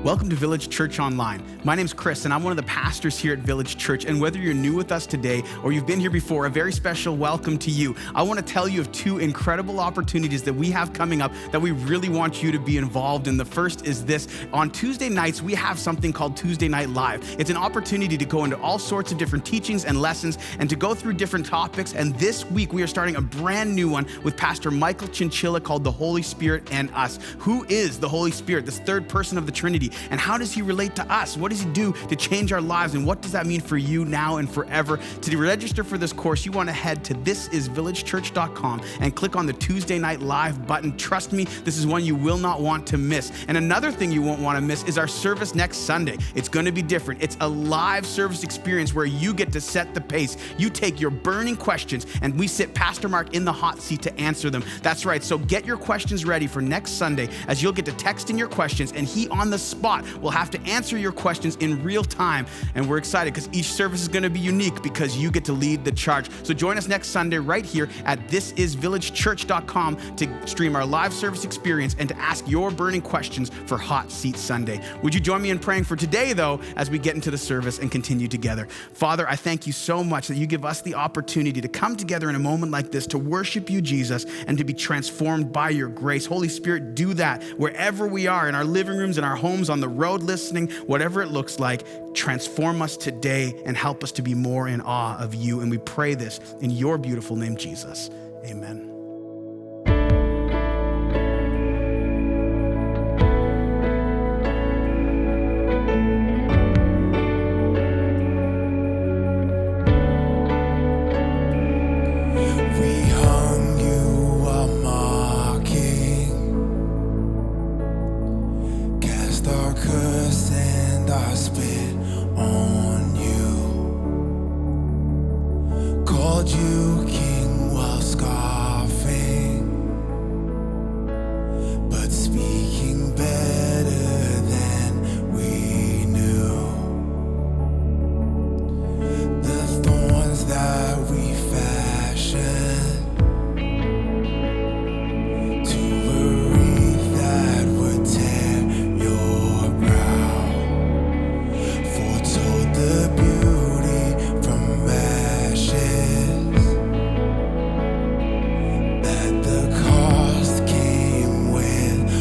Welcome to Village Church Online. My name's Chris, and I'm one of the pastors here at Village Church. And whether you're new with us today or you've been here before, a very special welcome to you. I want to tell you of two incredible opportunities that we have coming up that we really want you to be involved in. The first is this. On Tuesday nights, we have something called Tuesday Night Live. It's an opportunity to go into all sorts of different teachings and lessons and to go through different topics. And this week, we are starting a brand new one with Pastor Michael Chinchilla called The Holy Spirit and Us. Who is the Holy Spirit, this third person of the Trinity? And how does he relate to us? What does he do to change our lives? And what does that mean for you now and forever? To register for this course, you want to head to thisisvillagechurch.com and click on the Tuesday Night Live button. Trust me, this is one you will not want to miss. And another thing you won't want to miss is our service next Sunday. It's going to be different. It's a live service experience where you get to set the pace. You take your burning questions and we sit Pastor Mark in the hot seat to answer them. That's right. So get your questions ready for next Sunday, as you'll get to text in your questions and he on the spot will have to answer your questions in real time. And we're excited because each service is going to be unique because you get to lead the charge. So join us next Sunday right here at thisisvillagechurch.com to stream our live service experience and to ask your burning questions for Hot Seat Sunday. Would you join me in praying for today, though, as we get into the service and continue together? Father, I thank you so much that you give us the opportunity to come together in a moment like this to worship you, Jesus, and to be transformed by your grace. Holy Spirit, do that wherever we are, in our living rooms, in our homes, on the road, listening, whatever it looks like. Transform us today and help us to be more in awe of you. And we pray this in your beautiful name, Jesus. Amen. The cost came with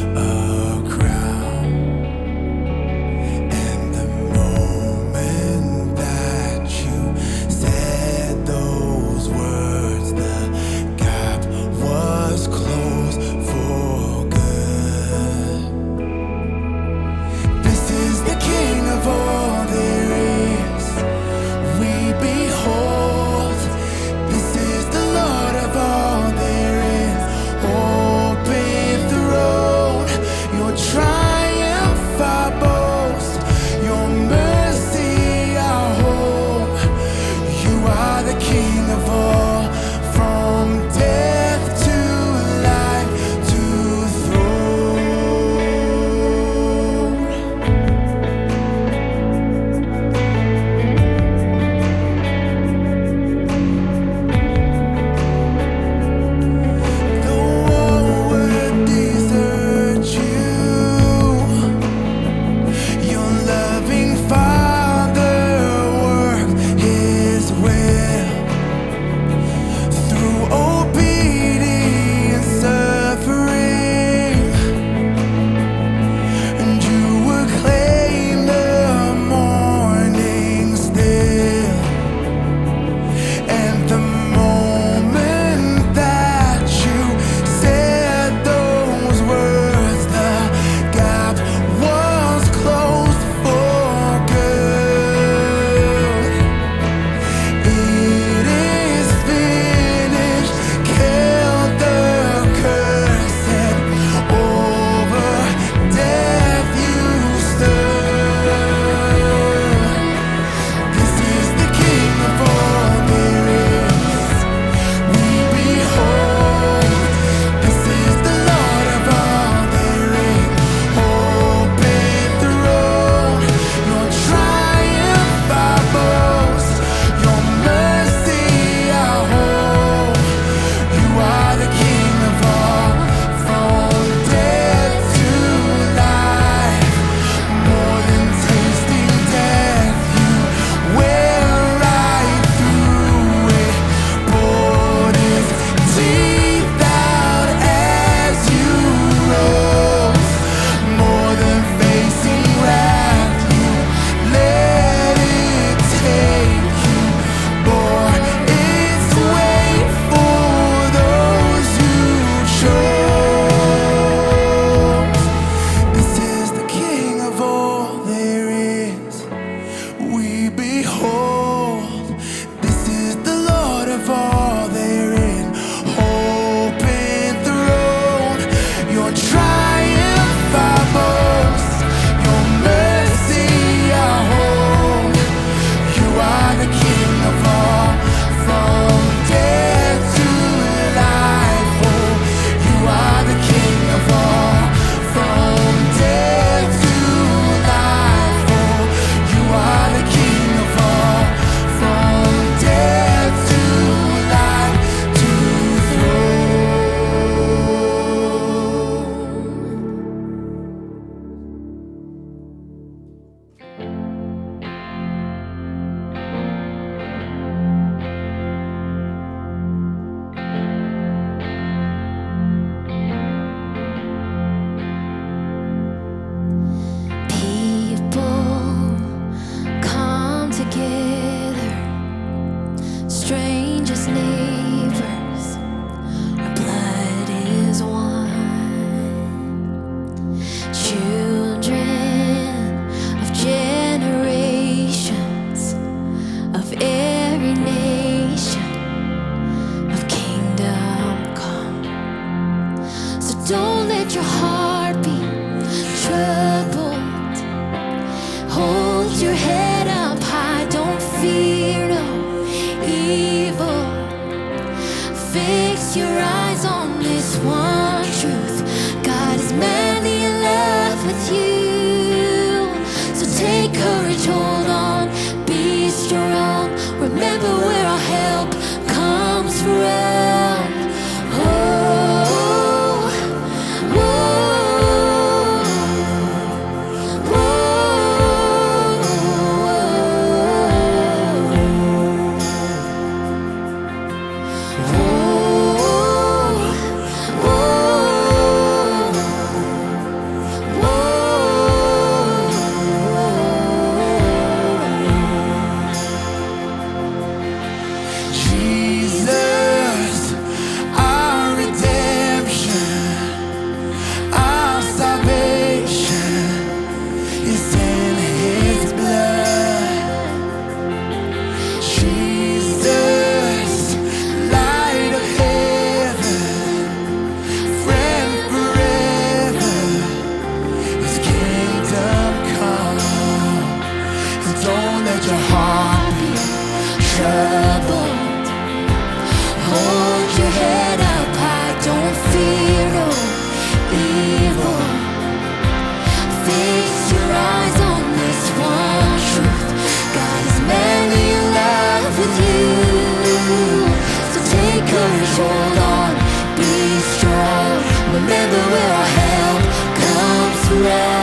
Don't let your heart be troubled. Hold your head up high, don't fear no evil. Fix your eyes on this one truth. God is madly in love with you. So take courage, hold on, be strong. Remember where our help comes from. Hold on, be strong. Remember where our help comes from.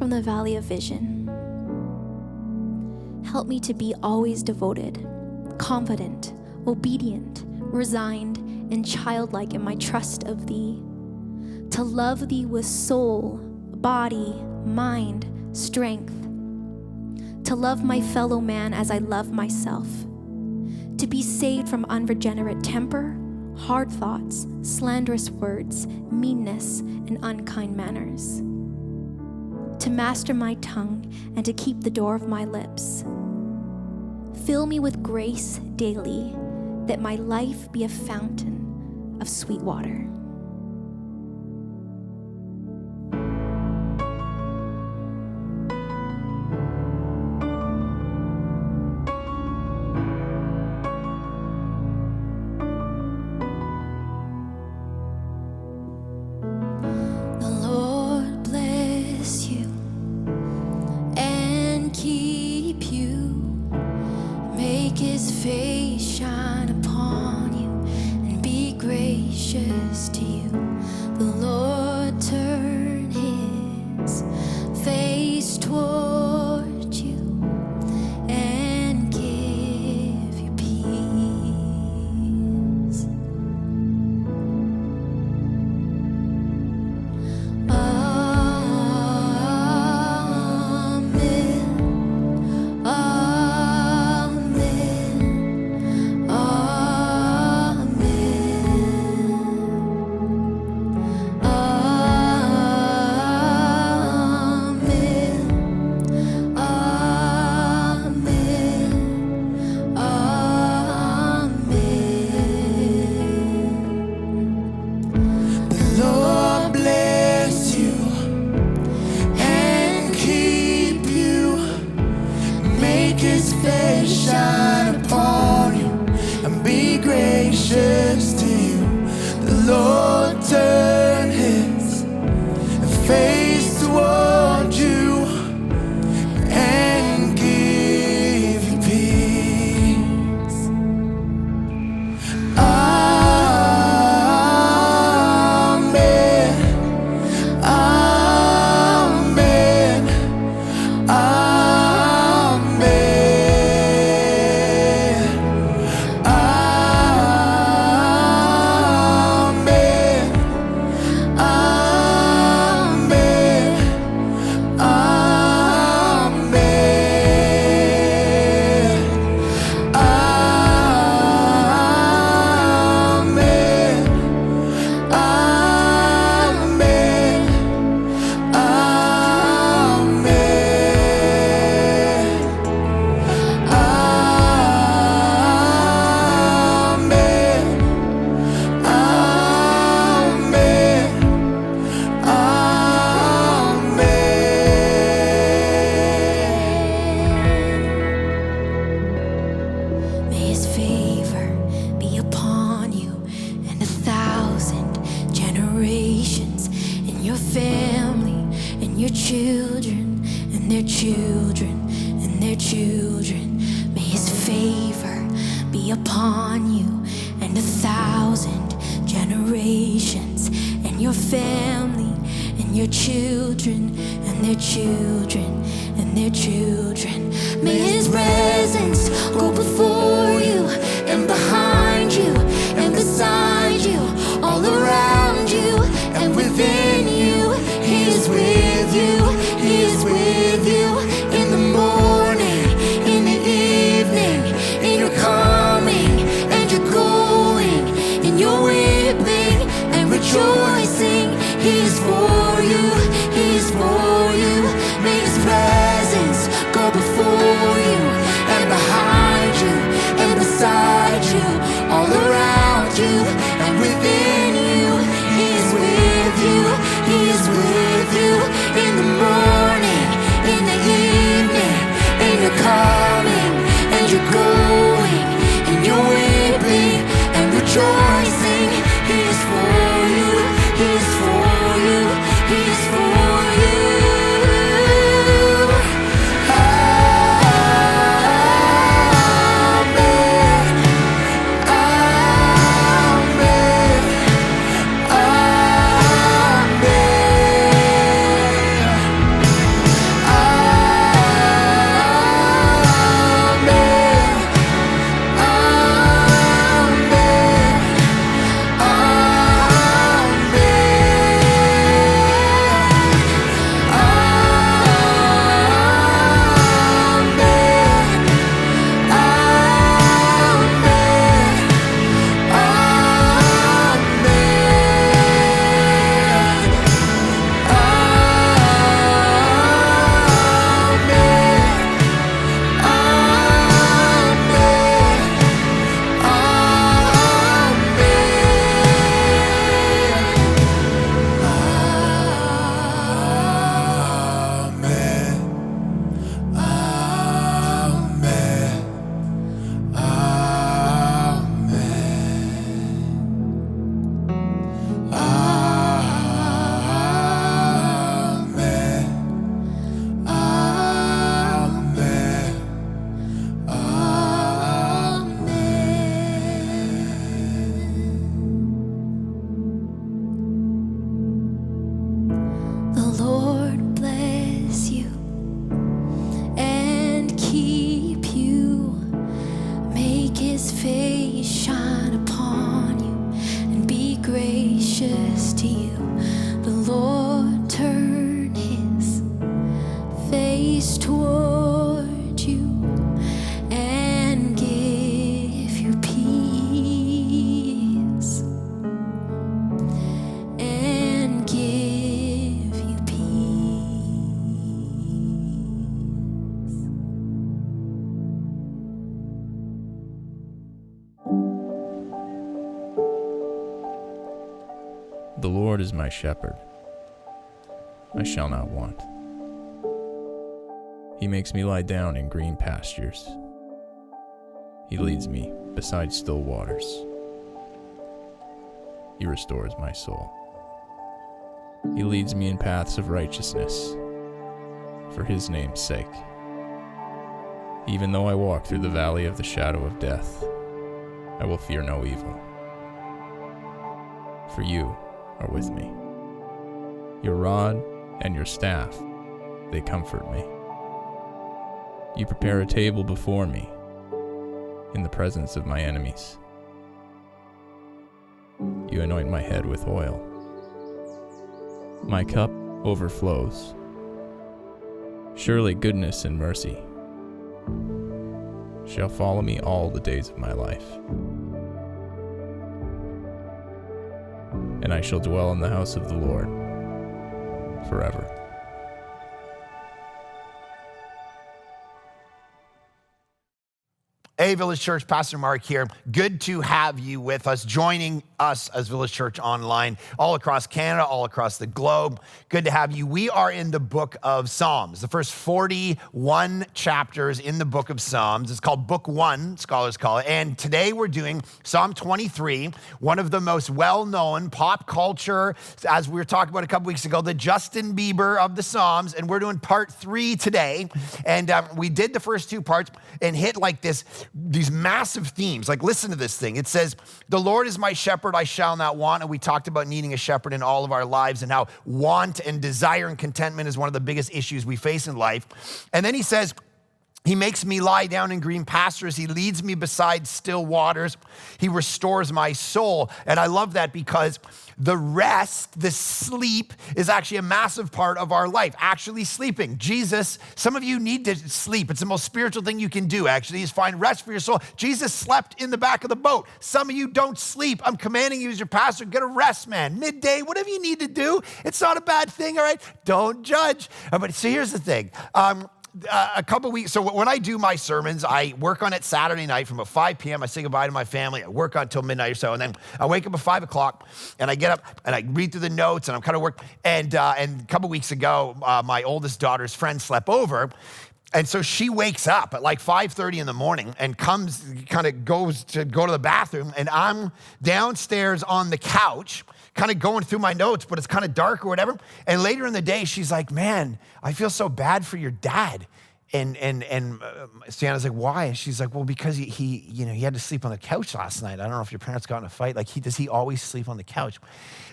from the valley of vision. Help me to be always devoted, confident, obedient, resigned, and childlike in my trust of Thee. To love Thee with soul, body, mind, strength. To love my fellow man as I love myself. To be saved from unregenerate temper, hard thoughts, slanderous words, meanness, and unkind manners. To master my tongue and to keep the door of my lips. Fill me with grace daily, that my life be a fountain of sweet water. To you, the Lord turn His face toward you and give you peace. Amen. Amen. His face shine upon you and be gracious to you. The Lord turn His face toward you and give you peace. Amen. Amen. Your children and their children and their children. May His favor be upon you and 1,000 generations, and your family and your children and their children and their children. May His presence go before you and behind you and beside you, all around you and within you. He is with you, He is with you in the morning, in the evening, in your coming and your going, in your weeping and rejoicing. He is for you, He is for you. May His presence go before you and behind you and beside you. The Lord is my shepherd. I shall not want. He makes me lie down in green pastures. He leads me beside still waters. He restores my soul. He leads me in paths of righteousness for his name's sake. Even though I walk through the valley of the shadow of death, I will fear no evil. For you are with me. Your rod and your staff, they comfort me. You prepare a table before me in the presence of my enemies. You anoint my head with oil. My cup overflows. Surely goodness and mercy shall follow me all the days of my life, and I shall dwell in the house of the Lord forever. Hey, Village Church, Pastor Mark here. Good to have you with us, joining us as Village Church Online, all across Canada, all across the globe. Good to have you. We are in the book of Psalms, the first 41 chapters in the book of Psalms. It's called Book 1, scholars call it. And today we're doing Psalm 23, one of the most well-known pop culture, as we were talking about a couple weeks ago, the Justin Bieber of the Psalms. And we're doing part 3 today. And we did the first 2 parts and hit like these massive themes. Like, listen to this thing. It says, the Lord is my shepherd, I shall not want. And we talked about needing a shepherd in all of our lives and how want and desire and contentment is one of the biggest issues we face in life. And then he says, he makes me lie down in green pastures. He leads me beside still waters. He restores my soul. And I love that because the rest, the sleep, is actually a massive part of our life. Actually sleeping. Jesus, some of you need to sleep. It's the most spiritual thing you can do, actually, is find rest for your soul. Jesus slept in the back of the boat. Some of you don't sleep. I'm commanding you as your pastor, get a rest, man. Midday, whatever you need to do. It's not a bad thing, all right? Don't judge. But so here's the thing. A couple weeks, so when I do my sermons, I work on it Saturday night from about 5 p.m. I say goodbye to my family. I work on until midnight or so, and then I wake up at 5 o'clock, and I get up, and I read through the notes, and I'm kind of work. And a couple weeks ago, my oldest daughter's friend slept over, and so she wakes up at like 5:30 in the morning and goes to the bathroom, and I'm downstairs on the couch, kind of going through my notes, but it's kind of dark or whatever. And later in the day, she's like, man, I feel so bad for your dad. And Sienna's like, why? And she's like, well, because he had to sleep on the couch last night. I don't know if your parents got in a fight. Like, does he always sleep on the couch?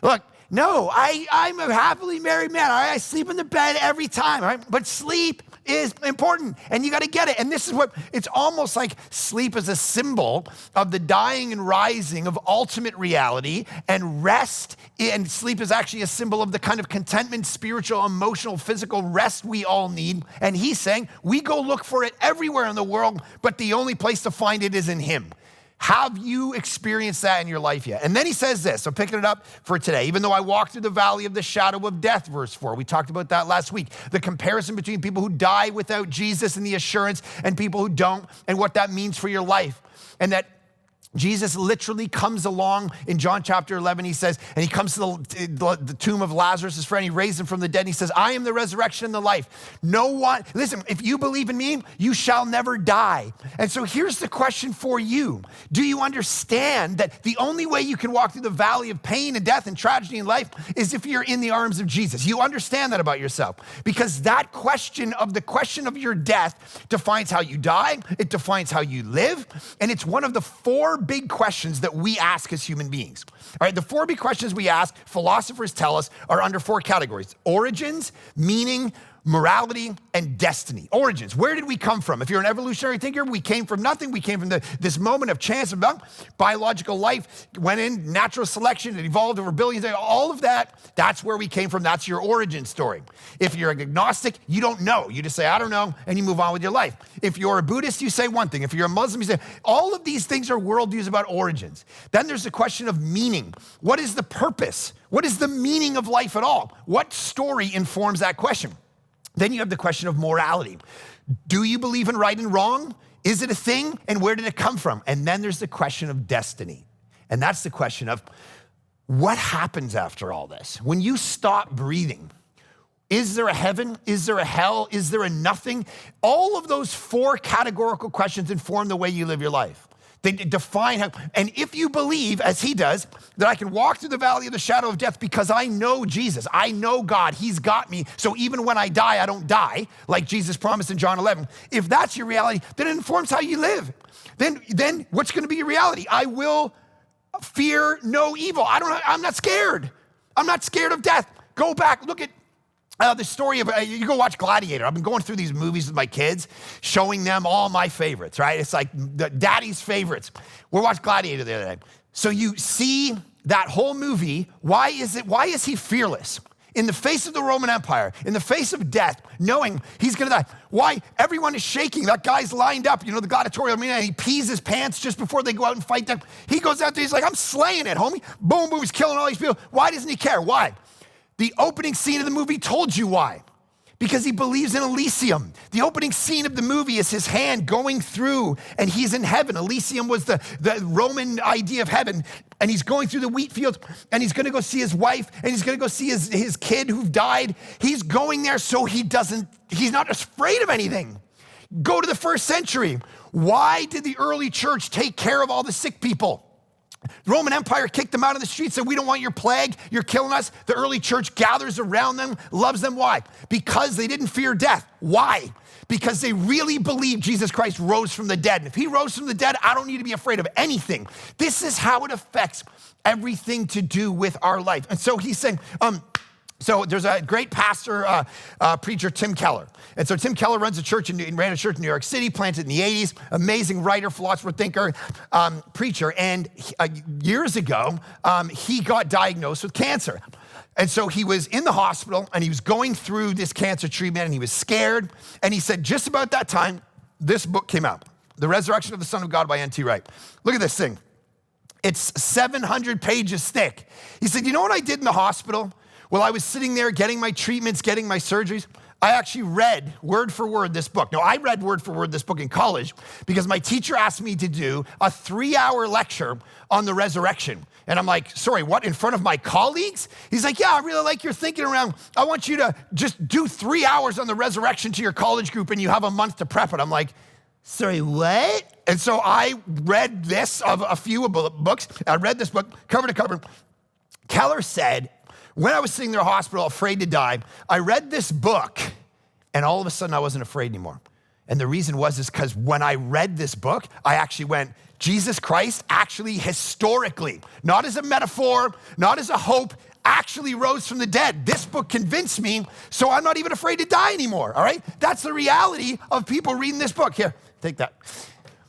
Look, no, I'm a happily married man. All right, I sleep in the bed every time. All right, but sleep is important, and you got to get it. And this is what it's almost like. Sleep is a symbol of the dying and rising of ultimate reality, and rest and sleep is actually a symbol of the kind of contentment, spiritual, emotional, physical rest we all need. And he's saying we go look for it everywhere in the world, but the only place to find it is in him. Have you experienced that in your life yet? And then he says this, so picking it up for today. Even though I walk through the valley of the shadow of death, verse 4. We talked about that last week. The comparison between people who die without Jesus and the assurance and people who don't, and what that means for your life. And that Jesus literally comes along in John chapter 11, he says, and he comes to the tomb of Lazarus, his friend, he raised him from the dead, and he says, I am the resurrection and the life. No one, listen, if you believe in me, you shall never die. And so here's the question for you. Do you understand that the only way you can walk through the valley of pain and death and tragedy in life is if you're in the arms of Jesus? You understand that about yourself, because that question of your death defines how you die, it defines how you live, and it's one of the 4 big questions that we ask as human beings. All right, the 4 big questions we ask, philosophers tell us, are under 4 categories: origins, meaning, morality, and destiny. Origins, where did we come from? If you're an evolutionary thinker, we came from nothing. We came from this moment of chance, of biological life, went in, natural selection, it evolved over billions, all of that, that's where we came from. That's your origin story. If you're an agnostic, you don't know. You just say, I don't know, and you move on with your life. If you're a Buddhist, you say one thing. If you're a Muslim, you say, all of these things are worldviews about origins. Then there's the question of meaning. What is the purpose? What is the meaning of life at all? What story informs that question? Then you have the question of morality. Do you believe in right and wrong? Is it a thing? And where did it come from? And then there's the question of destiny. And that's the question of, what happens after all this? When you stop breathing, is there a heaven? Is there a hell? Is there a nothing? All of those 4 categorical questions inform the way you live your life. They define how, and if you believe, as he does, that I can walk through the valley of the shadow of death because I know Jesus, I know God, he's got me, so even when I die, I don't die, like Jesus promised in John 11. If that's your reality, then it informs how you live. Then what's gonna be your reality? I will fear no evil. I'm not scared. I'm not scared of death. Go back, look at the story of, you go watch Gladiator. I've been going through these movies with my kids, showing them all my favorites, right? It's like daddy's favorites. We watched Gladiator the other day. So you see that whole movie. Why is he fearless? In the face of the Roman Empire, in the face of death, knowing he's gonna die. Why? Everyone is shaking. That guy's lined up, the gladiatorial arena, and he pees his pants just before they go out and fight them. He goes out there, he's like, I'm slaying it, homie. Boom, boom, he's killing all these people. Why doesn't he care? Why? The opening scene of the movie told you why. Because he believes in Elysium. The opening scene of the movie is his hand going through, and he's in heaven. Elysium was the Roman idea of heaven. And he's going through the wheat fields, and he's gonna go see his wife, and he's gonna go see his kid who died. He's going there so he's not afraid of anything. Go to the first century. Why did the early church take care of all the sick people? The Roman Empire kicked them out of the streets, said, we don't want your plague, you're killing us. The early church gathers around them, loves them. Why? Because they didn't fear death. Why? Because they really believed Jesus Christ rose from the dead. And if he rose from the dead, I don't need to be afraid of anything. This is how it affects everything to do with our life. And so he's saying, so there's a great pastor, preacher, Tim Keller. And so Tim Keller runs a church ran a church in New York City, planted in the 80s, amazing writer, philosopher, thinker, preacher. And years ago, he got diagnosed with cancer. And so he was in the hospital and he was going through this cancer treatment and he was scared. And he said, just about that time, this book came out, The Resurrection of the Son of God by N.T. Wright. Look at this thing. It's 700 pages thick. He said, you know what I did in the hospital? While I was sitting there getting my treatments, getting my surgeries, I actually read word for word this book. Now, I read word for word this book in college because my teacher asked me to do a 3-hour lecture on the resurrection. And I'm like, sorry, what, in front of my colleagues? He's like, yeah, I really like your thinking around. I want you to just do 3 hours on the resurrection to your college group and you have a month to prep it. I'm like, sorry, what? And so I read this of a few books. I read this book cover to cover. Keller said, when I was sitting there in the hospital, afraid to die, I read this book, and all of a sudden I wasn't afraid anymore. And the reason was because when I read this book, I actually went, Jesus Christ actually historically, not as a metaphor, not as a hope, actually rose from the dead. This book convinced me, so I'm not even afraid to die anymore, all right? That's the reality of people reading this book. Here, take that.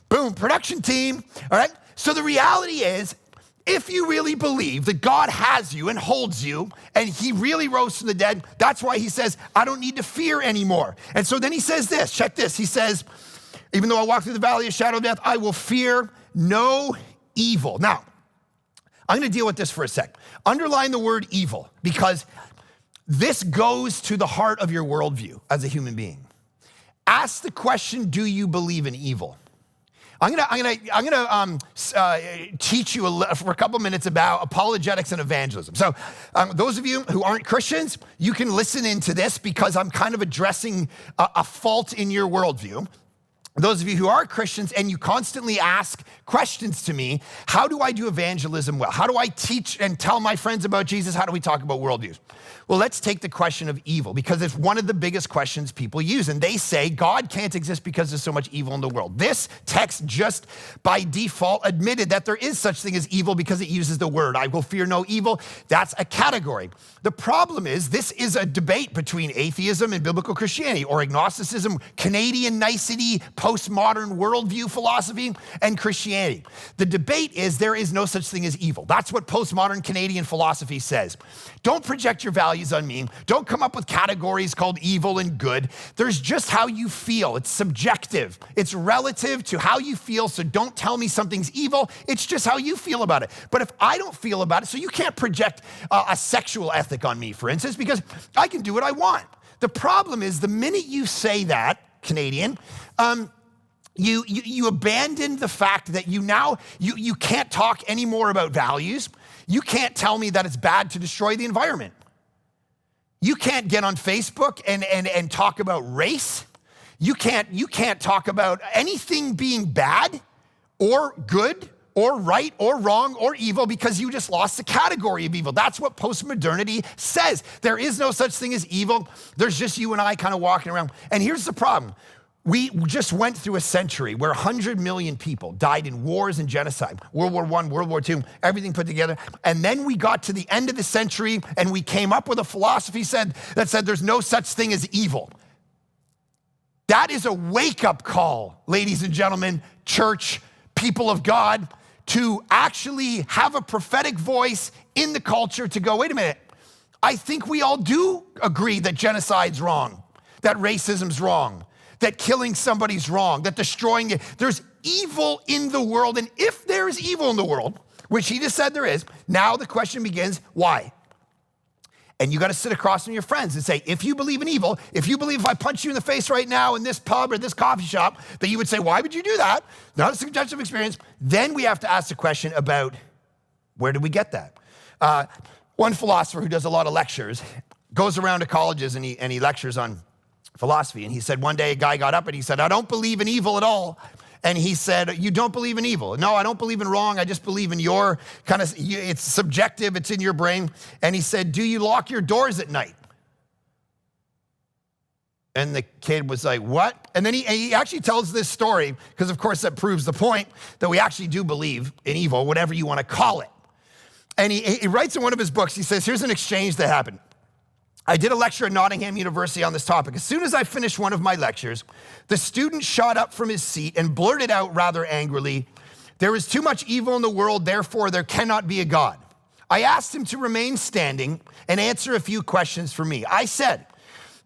Boom, production team, all right? So the reality is, if you really believe that God has you and holds you and he really rose from the dead, that's why he says, I don't need to fear anymore. And so then he says this, check this. He says, even though I walk through the valley of shadow of death, I will fear no evil. Now, I'm gonna deal with this for a sec. Underline the word evil because this goes to the heart of your worldview as a human being. Ask the question, do you believe in evil? I'm gonna teach you for a couple minutes about apologetics and evangelism. So those of you who aren't Christians, you can listen into this because I'm kind of addressing a fault in your worldview. Those of you who are Christians and you constantly ask questions to me, how do I do evangelism well? How do I teach and tell my friends about Jesus? How do we talk about worldviews? Well, let's take the question of evil because it's one of the biggest questions people use. And they say God can't exist because there's so much evil in the world. This text just by default admitted that there is such thing as evil because it uses the word, I will fear no evil. That's a category. The problem is this is a debate between atheism and biblical Christianity or agnosticism, Canadian nicety, postmodern worldview philosophy, and Christianity. The debate is there is no such thing as evil. That's what postmodern Canadian philosophy says. Don't project your values on me. Don't come up with categories called evil and good. There's just how you feel. It's subjective. It's relative to how you feel, so don't tell me something's evil. It's just how you feel about it. But if I don't feel about it, so you can't project a sexual ethic on me, for instance, because I can do what I want. The problem is the minute you say that, Canadian, you abandon the fact that you can't talk anymore about values. You can't tell me that it's bad to destroy the environment. You can't get on Facebook and talk about race. You can't talk about anything being bad or good or right or wrong or evil because you just lost the category of evil. That's what postmodernity says. There is no such thing as evil. There's just you and I kind of walking around. And here's the problem. We just went through a century where 100 million people died in wars and genocide. World War I, World War II, everything put together. And then we got to the end of the century and we came up with a philosophy that said there's no such thing as evil. That is a wake-up call, ladies and gentlemen, church, people of God, to actually have a prophetic voice in the culture to go, wait a minute, I think we all do agree that genocide's wrong, that racism's wrong, that killing somebody's wrong, that destroying it. There's evil in the world, and if there is evil in the world, which he just said there is, now the question begins, why? And you got to sit across from your friends and say, if you believe in evil, if you believe if I punch you in the face right now in this pub or this coffee shop, that you would say, why would you do that? Not a subjective experience. Then we have to ask the question about where do we get that? One philosopher who does a lot of lectures goes around to colleges and he lectures on philosophy. And he said one day a guy got up and he said, I don't believe in evil at all. And he said, you don't believe in evil? No, I don't believe in wrong. I just believe in your kind of, it's subjective, it's in your brain. And he said, do you lock your doors at night? And the kid was like, what? And then he actually tells this story, because of course that proves the point that we actually do believe in evil, whatever you want to call it. And he writes in one of his books, he says, here's an exchange that happened. I did a lecture at Nottingham University on this topic. As soon as I finished one of my lectures, the student shot up from his seat and blurted out rather angrily, there is too much evil in the world, therefore there cannot be a God. I asked him to remain standing and answer a few questions for me. I said,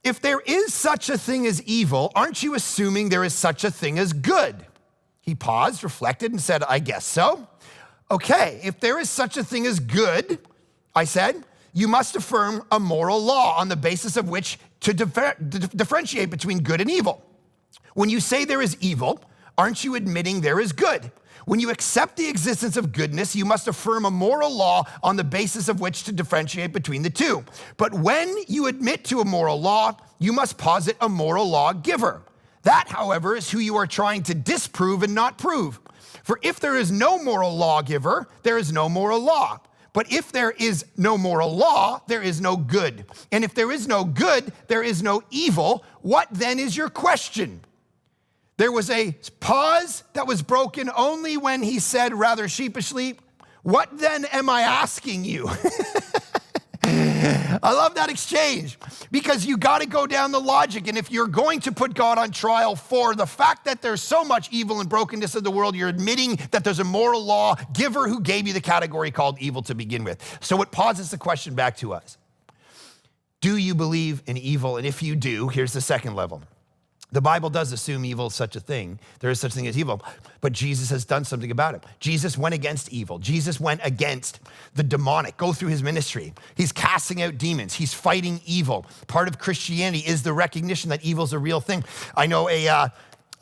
if there is such a thing as evil, aren't you assuming there is such a thing as good? He paused, reflected, and said, I guess so. Okay, if there is such a thing as good, I said, you must affirm a moral law on the basis of which to differentiate between good and evil. When you say there is evil, aren't you admitting there is good? When you accept the existence of goodness, you must affirm a moral law on the basis of which to differentiate between the two. But when you admit to a moral law, you must posit a moral law giver. That, however, is who you are trying to disprove and not prove. For if there is no moral lawgiver, there is no moral law. But if there is no moral law, there is no good. And if there is no good, there is no evil. What then is your question? There was a pause that was broken only when he said rather sheepishly, what then am I asking you? I love that exchange because you got to go down the logic. And if you're going to put God on trial for the fact that there's so much evil and brokenness in the world, you're admitting that there's a moral law giver who gave you the category called evil to begin with. So it pauses the question back to us. Do you believe in evil? And if you do, here's the second level. The Bible does assume evil is such a thing. There is such a thing as evil, but Jesus has done something about it. Jesus went against evil. Jesus went against the demonic. Go through his ministry. He's casting out demons. He's fighting evil. Part of Christianity is the recognition that evil is a real thing. I know a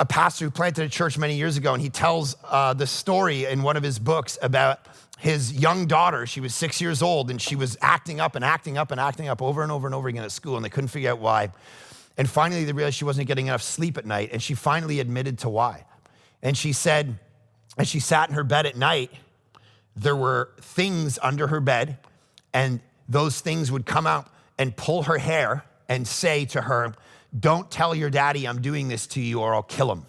pastor who planted a church many years ago, and he tells the story in one of his books about his young daughter. She was 6 years old, and she was acting up over and over and over again at school, and they couldn't figure out why. And finally, they realized she wasn't getting enough sleep at night, and she finally admitted to why. And she said, as she sat in her bed at night, there were things under her bed, and those things would come out and pull her hair and say to her, don't tell your daddy I'm doing this to you or I'll kill him.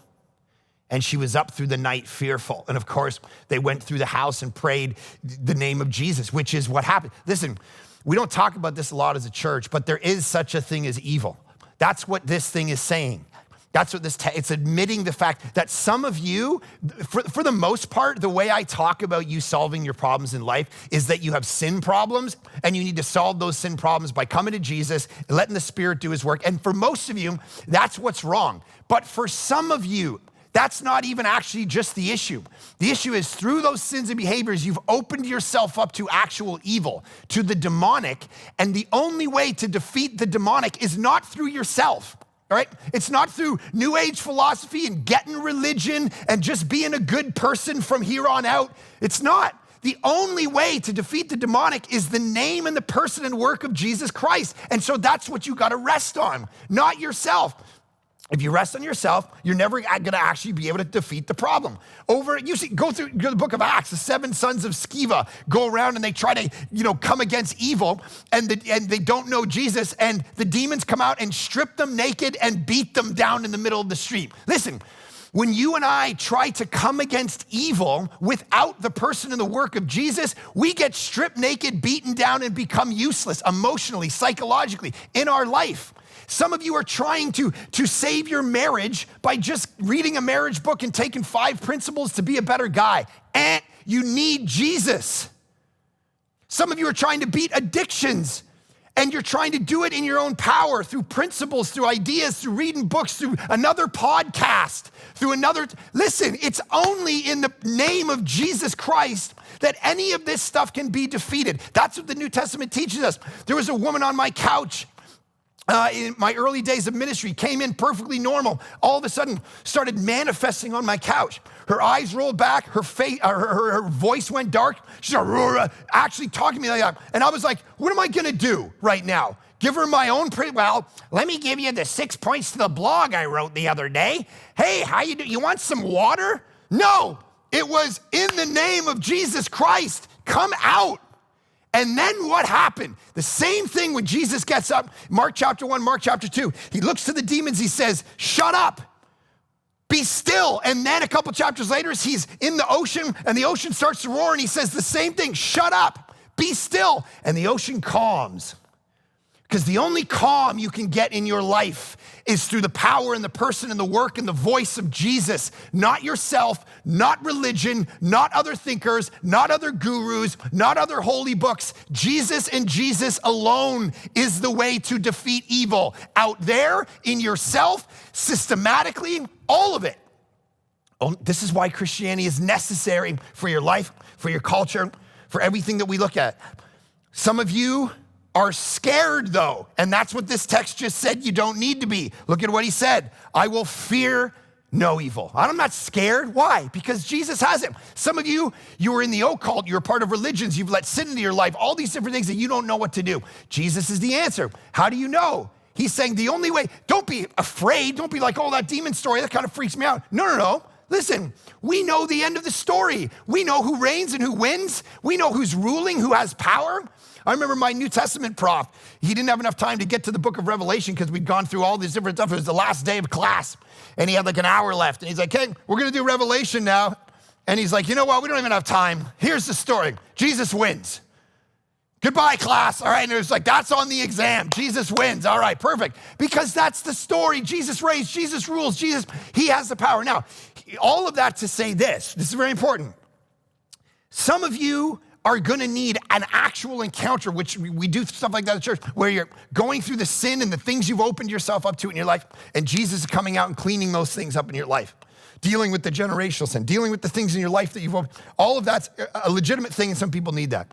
And she was up through the night fearful. And of course, they went through the house and prayed the name of Jesus, which is what happened. Listen, we don't talk about this a lot as a church, but there is such a thing as evil. That's what this thing is saying. That's what it's admitting the fact that some of you, for the most part, the way I talk about you solving your problems in life is that you have sin problems and you need to solve those sin problems by coming to Jesus and letting the Spirit do his work. And for most of you, that's what's wrong. But for some of you, that's not even actually just the issue. The issue is through those sins and behaviors, you've opened yourself up to actual evil, to the demonic. And the only way to defeat the demonic is not through yourself, all right? It's not through New Age philosophy and getting religion and just being a good person from here on out. It's not. the only way to defeat the demonic is the name and the person and work of Jesus Christ. And so that's what you got to rest on, not yourself. If you rest on yourself, you're never going to actually be able to defeat the problem. Go through the book of Acts, the 7 sons of Sceva go around and they try to, come against evil, and they don't know Jesus, and the demons come out and strip them naked and beat them down in the middle of the street. Listen, when you and I try to come against evil without the person and the work of Jesus, we get stripped naked, beaten down, and become useless emotionally, psychologically, in our life. Some of you are trying to save your marriage by just reading a marriage book and taking 5 principles to be a better guy. You need Jesus. Some of you are trying to beat addictions, and you're trying to do it in your own power through principles, through ideas, through reading books, through another podcast, Listen, it's only in the name of Jesus Christ that any of this stuff can be defeated. That's what the New Testament teaches us. There was a woman on my couch in my early days of ministry, came in perfectly normal, all of a sudden started manifesting on my couch. Her eyes rolled back, her face, her voice went dark. She started actually talking to me like that. And I was like, what am I gonna do right now? Give her my own well, let me give you the 6 points to the blog I wrote the other day. Hey, how you do? You want some water? No, it was in the name of Jesus Christ, come out. And then what happened? The same thing when Jesus gets up, Mark chapter 1, Mark chapter 2. He looks to the demons, he says, shut up, be still. And then a couple chapters later, he's in the ocean and the ocean starts to roar and he says the same thing, shut up, be still. And the ocean calms. Because the only calm you can get in your life is through the power and the person and the work and the voice of Jesus, not yourself, not religion, not other thinkers, not other gurus, not other holy books. Jesus and Jesus alone is the way to defeat evil. Out there, in yourself, systematically, all of it. This is why Christianity is necessary for your life, for your culture, for everything that we look at. Some of you are scared though, and that's what this text just said you don't need to be. Look at what he said. I will fear no evil. I'm not scared. Why? Because Jesus has it. Some of you were in the occult, you're part of religions, you've let sin into your life, all these different things that you don't know what to do. Jesus is the answer. How do you know? He's saying the only way, don't be afraid, don't be like, oh, that demon story, that kind of freaks me out. No. Listen, we know the end of the story. We know who reigns and who wins. We know who's ruling, who has power. I remember my New Testament prof, he didn't have enough time to get to the book of Revelation because we'd gone through all these different stuff. It was the last day of class and he had like an hour left. And he's like, hey, we're gonna do Revelation now. And he's like, you know what, we don't even have time. Here's the story, Jesus wins. Goodbye, class. All right, and it was like, that's on the exam. Jesus wins. All right, perfect. Because that's the story. Jesus reigns, Jesus rules, he has the power. Now, all of that to say this is very important. Some of you are gonna need an actual encounter, which we do stuff like that at church, where you're going through the sin and the things you've opened yourself up to in your life, and Jesus is coming out and cleaning those things up in your life. Dealing with the generational sin, dealing with the things in your life that you've opened. All of that's a legitimate thing, and some people need that.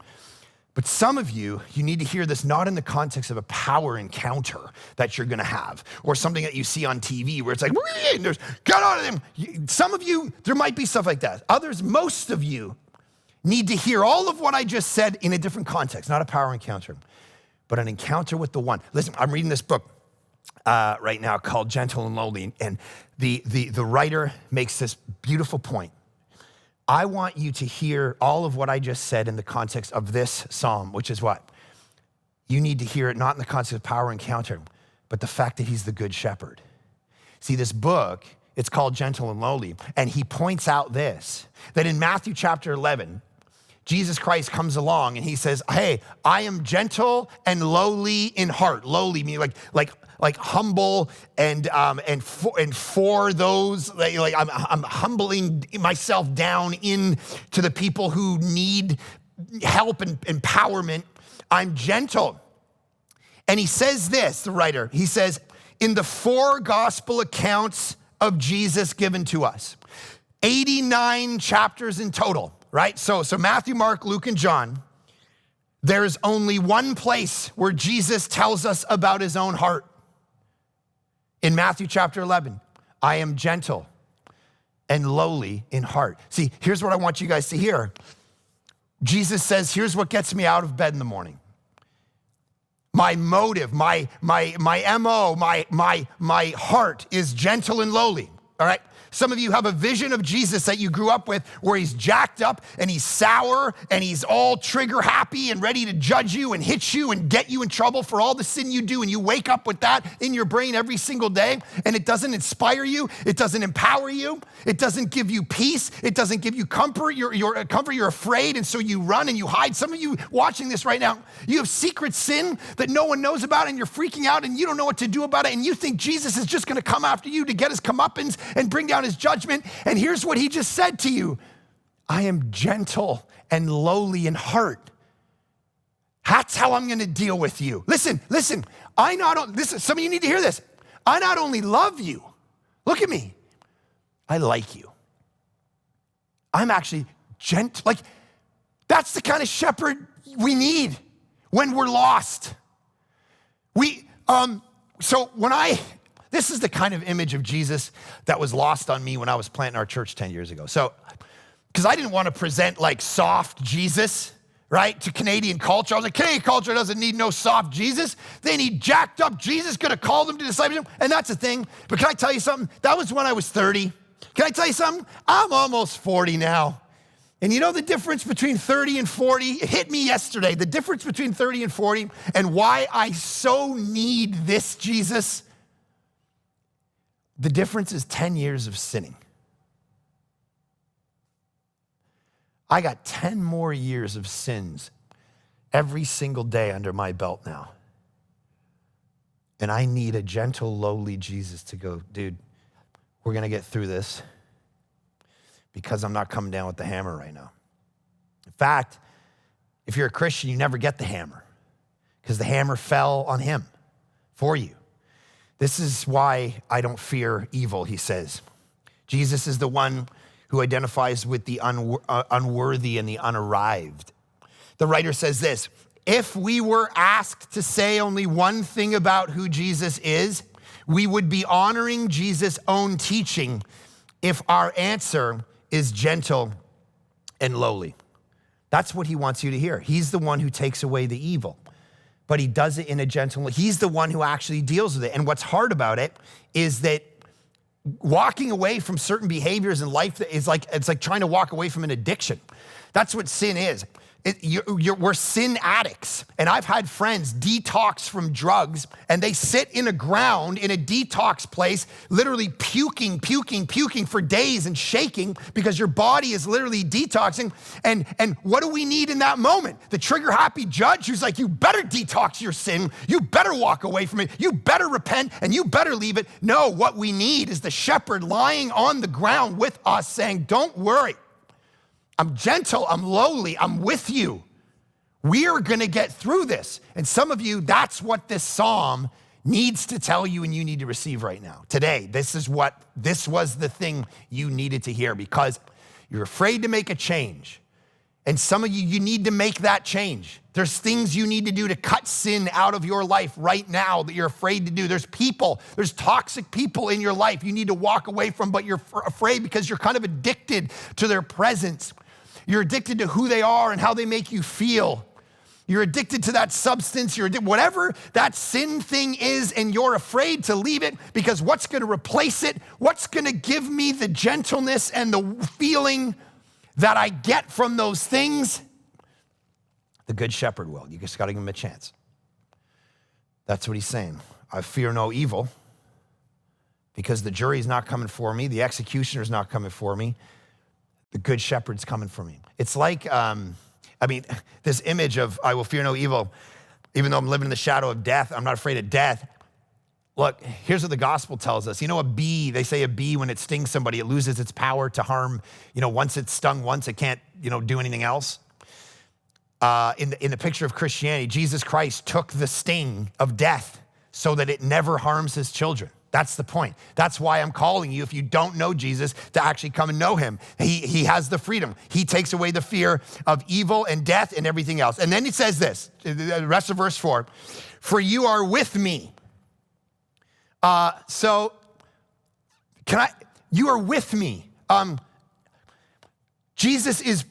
But some of you need to hear this not in the context of a power encounter that you're gonna have, or something that you see on TV where it's like, there's, get out of them. Some of you, there might be stuff like that. Others, most of you, need to hear all of what I just said in a different context, not a power encounter, but an encounter with the one. Listen, I'm reading this book right now called Gentle and Lowly, and the writer makes this beautiful point. I want you to hear all of what I just said in the context of this psalm, which is what? You need to hear it not in the context of power encounter, but the fact that he's the good shepherd. See, this book, it's called Gentle and Lowly, and he points out this, that in Matthew chapter 11, Jesus Christ comes along and he says, hey, I am gentle and lowly in heart. Lowly meaning like humble and for those, like I'm humbling myself down in to the people who need help and empowerment. I'm gentle. And he says this, the writer, he says, in the 4 gospel accounts of Jesus given to us, 89 chapters in total, right? So Matthew, Mark, Luke, and John, there's only one place where Jesus tells us about his own heart. In Matthew chapter 11, I am gentle and lowly in heart. See, here's what I want you guys to hear. Jesus says, here's what gets me out of bed in the morning. My motive, my MO, my heart is gentle and lowly, all right? Some of you have a vision of Jesus that you grew up with where he's jacked up and he's sour and he's all trigger happy and ready to judge you and hit you and get you in trouble for all the sin you do. And you wake up with that in your brain every single day, and it doesn't inspire you. It doesn't empower you. It doesn't give you peace. It doesn't give you comfort. You're afraid, and so you run and you hide. Some of you watching this right now, you have secret sin that no one knows about, and you're freaking out and you don't know what to do about it. And you think Jesus is just going to come after you to get his comeuppance and bring down his judgment. And here's what he just said to you. I am gentle and lowly in heart. That's how I'm going to deal with you. Listen, listen, some of you need to hear this. I not only love you, look at me, I like you. I'm actually gentle. Like, that's the kind of shepherd we need when we're lost. This is the kind of image of Jesus that was lost on me when I was planting our church 10 years ago. So, because I didn't want to present like soft Jesus, right, to Canadian culture. I was like, Canadian culture doesn't need no soft Jesus. They need jacked up Jesus, gonna call them to discipleship. And that's the thing. But can I tell you something? That was when I was 30. Can I tell you something? I'm almost 40 now. And you know the difference between 30 and 40? It hit me yesterday. The difference between 30 and 40 and why I so need this Jesus. The difference is 10 years of sinning. I got 10 more years of sins every single day under my belt now. And I need a gentle, lowly Jesus to go, dude, we're gonna get through this because I'm not coming down with the hammer right now. In fact, if you're a Christian, you never get the hammer because the hammer fell on him for you. This is why I don't fear evil, he says. Jesus is the one who identifies with the unworthy and the unarrived. The writer says this, if we were asked to say only one thing about who Jesus is, we would be honoring Jesus' own teaching if our answer is gentle and lowly. That's what he wants you to hear. He's the one who takes away the evil, but he does it in a gentle way. He's the one who actually deals with it. And what's hard about it is that walking away from certain behaviors in life is like, it's like trying to walk away from an addiction. That's what sin is. We're sin addicts. And I've had friends detox from drugs and they sit in a ground in a detox place, literally puking for days and shaking because your body is literally detoxing. And what do we need in that moment? The trigger happy judge who's like, you better detox your sin. You better walk away from it. You better repent and you better leave it. No, what we need is the shepherd lying on the ground with us saying, don't worry. I'm gentle, I'm lowly, I'm with you. We're gonna get through this. And some of you, that's what this psalm needs to tell you and you need to receive right now. Today, this was the thing you needed to hear because you're afraid to make a change. And some of you need to make that change. There's things you need to do to cut sin out of your life right now that you're afraid to do. There's toxic people in your life you need to walk away from, but you're afraid because you're kind of addicted to their presence. You're addicted to who they are and how they make you feel. You're addicted to that substance, whatever that sin thing is, and you're afraid to leave it because what's gonna replace it? What's gonna give me the gentleness and the feeling that I get from those things? The good shepherd will. You just gotta give him a chance. That's what he's saying. I fear no evil because the jury's not coming for me. The executioner's not coming for me. The good shepherd's coming for me. It's like, this image of I will fear no evil, even though I'm living in the shadow of death, I'm not afraid of death. Look, here's what the gospel tells us. You know, they say a bee, when it stings somebody, it loses its power to harm. Once it's stung once, it can't, do anything else. In the picture of Christianity, Jesus Christ took the sting of death so that it never harms his children. That's the point. That's why I'm calling you, if you don't know Jesus, to actually come and know him. He has the freedom. He takes away the fear of evil and death and everything else. And then he says this, the rest of verse 4, for you are with me. You are with me. Jesus is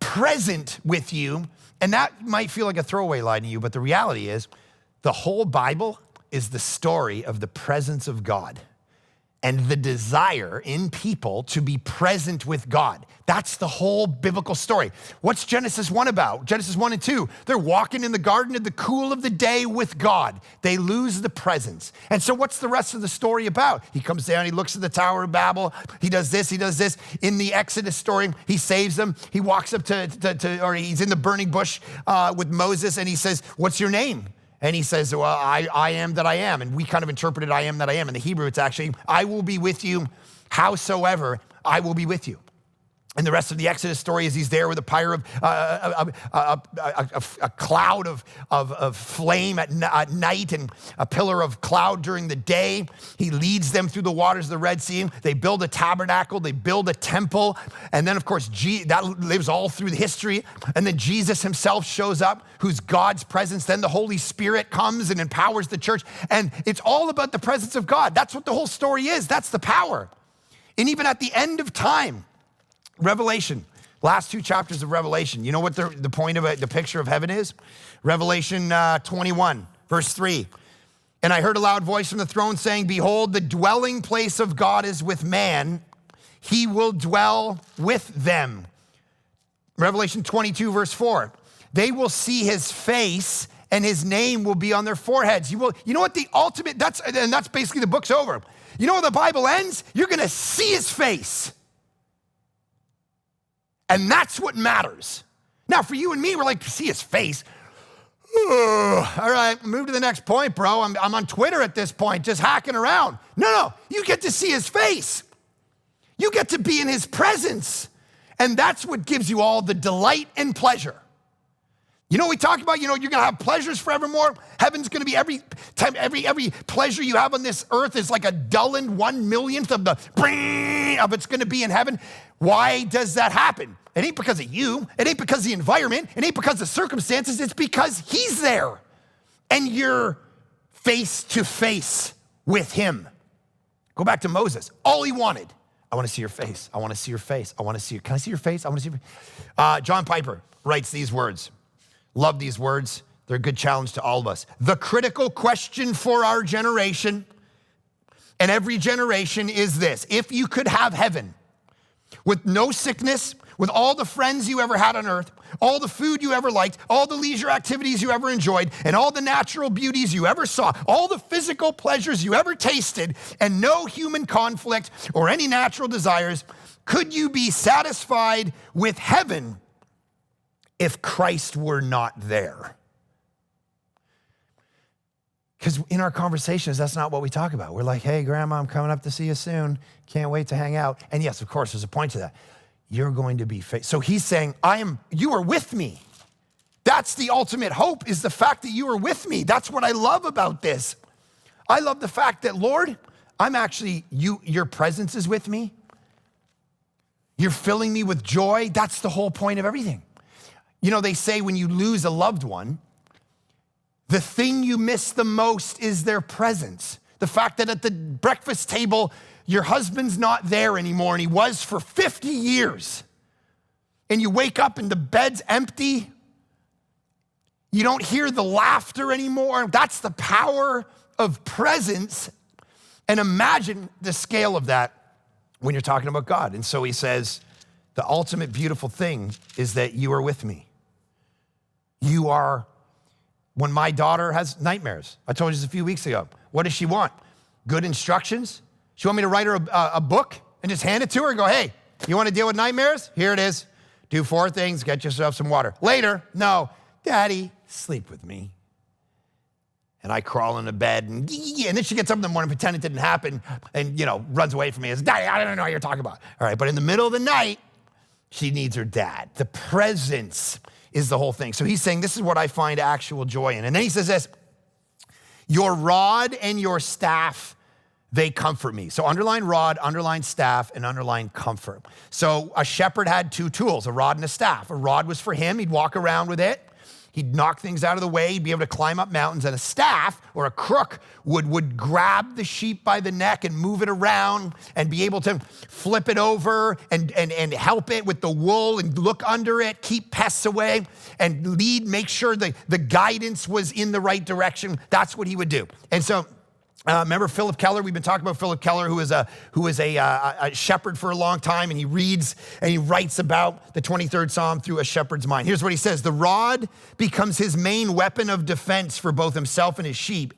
present with you. And that might feel like a throwaway line to you, but the reality is the whole Bible is the story of the presence of God and the desire in people to be present with God. That's the whole biblical story. What's Genesis 1 about? Genesis 1 and 2, they're walking in the garden in the cool of the day with God. They lose the presence. And so what's the rest of the story about? He comes down, he looks at the Tower of Babel, he does this, he does this. In the Exodus story, he saves them. He walks up or he's in the burning bush with Moses, and he says, what's your name? And he says, well, I am that I am. And we kind of interpreted I am that I am. In the Hebrew, it's actually, I will be with you howsoever I will be with you. And the rest of the Exodus story is he's there with a cloud of flame at night and a pillar of cloud during the day. He leads them through the waters of the Red Sea. They build a tabernacle. They build a temple. And then, of course, that lives all through the history. And then Jesus himself shows up, who's God's presence. Then the Holy Spirit comes and empowers the church. And it's all about the presence of God. That's what the whole story is. That's the power. And even at the end of time, Revelation, last 2 chapters of Revelation. You know what the point of the picture of heaven is? Revelation 21, verse 3. And I heard a loud voice from the throne saying, behold, the dwelling place of God is with man. He will dwell with them. Revelation 22, verse 4. They will see his face and his name will be on their foreheads. You know what the ultimate, that's basically the book's over. You know where the Bible ends? You're gonna see his face. And that's what matters. Now, for you and me, we're like, see his face. All right, move to the next point, bro. I'm on Twitter at this point, just hacking around. No, you get to see his face. You get to be in his presence. And that's what gives you all the delight and pleasure. You know, we talked about, you're gonna have pleasures forevermore. Heaven's gonna be every pleasure you have on this earth is like a dullened 1/1,000,000th of it's gonna be in heaven. Why does that happen? It ain't because of you. It ain't because of the environment. It ain't because of circumstances. It's because he's there. And you're face to face with him. Go back to Moses. All he wanted, I wanna see your face. I wanna see your face. I wanna see you. Can I see your face? I wanna see your face. John Piper writes these words. Love these words. They're a good challenge to all of us. The critical question for our generation and every generation is this. If you could have heaven with no sickness, with all the friends you ever had on earth, all the food you ever liked, all the leisure activities you ever enjoyed, and all the natural beauties you ever saw, all the physical pleasures you ever tasted, and no human conflict or any natural desires, could you be satisfied with heaven if Christ were not there? Because in our conversations, that's not what we talk about. We're like, hey, Grandma, I'm coming up to see you soon. Can't wait to hang out. And yes, of course, there's a point to that. You're going to be faithful. So he's saying, you are with me. That's the ultimate hope, is the fact that you are with me. That's what I love about this. I love the fact that, Lord, your presence is with me. You're filling me with joy. That's the whole point of everything. You know, they say when you lose a loved one, the thing you miss the most is their presence. The fact that at the breakfast table, your husband's not there anymore, and he was for 50 years. And you wake up and the bed's empty. You don't hear the laughter anymore. That's the power of presence. And imagine the scale of that when you're talking about God. And so he says, the ultimate beautiful thing is that you are with me. You are, when my daughter has nightmares, I told you this a few weeks ago, what does she want? Good instructions? She want me to write her a book and just hand it to her and go, hey, you want to deal with nightmares? Here it is. Do 4 things, get yourself some water. Later, no, Daddy, sleep with me. And I crawl into bed and then she gets up in the morning, pretend it didn't happen and, runs away from me and says, Daddy, I don't know what you're talking about. All right, but in the middle of the night, she needs her dad. The presence is the whole thing. So he's saying, this is what I find actual joy in. And then he says this, your rod and your staff, they comfort me. So underline rod, underline staff, and underline comfort. So a shepherd had 2 tools, a rod and a staff. A rod was for him. He'd walk around with it. He'd knock things out of the way. He'd be able to climb up mountains, and a staff or a crook would grab the sheep by the neck and move it around and be able to flip it over and help it with the wool and look under it, keep pests away, and make sure the guidance was in the right direction. That's what he would do. And so, remember Philip Keller? We've been talking about Philip Keller, who was a shepherd for a long time, and he reads and he writes about the 23rd Psalm through a shepherd's mind. Here's what he says: the rod becomes his main weapon of defense for both himself and his sheep.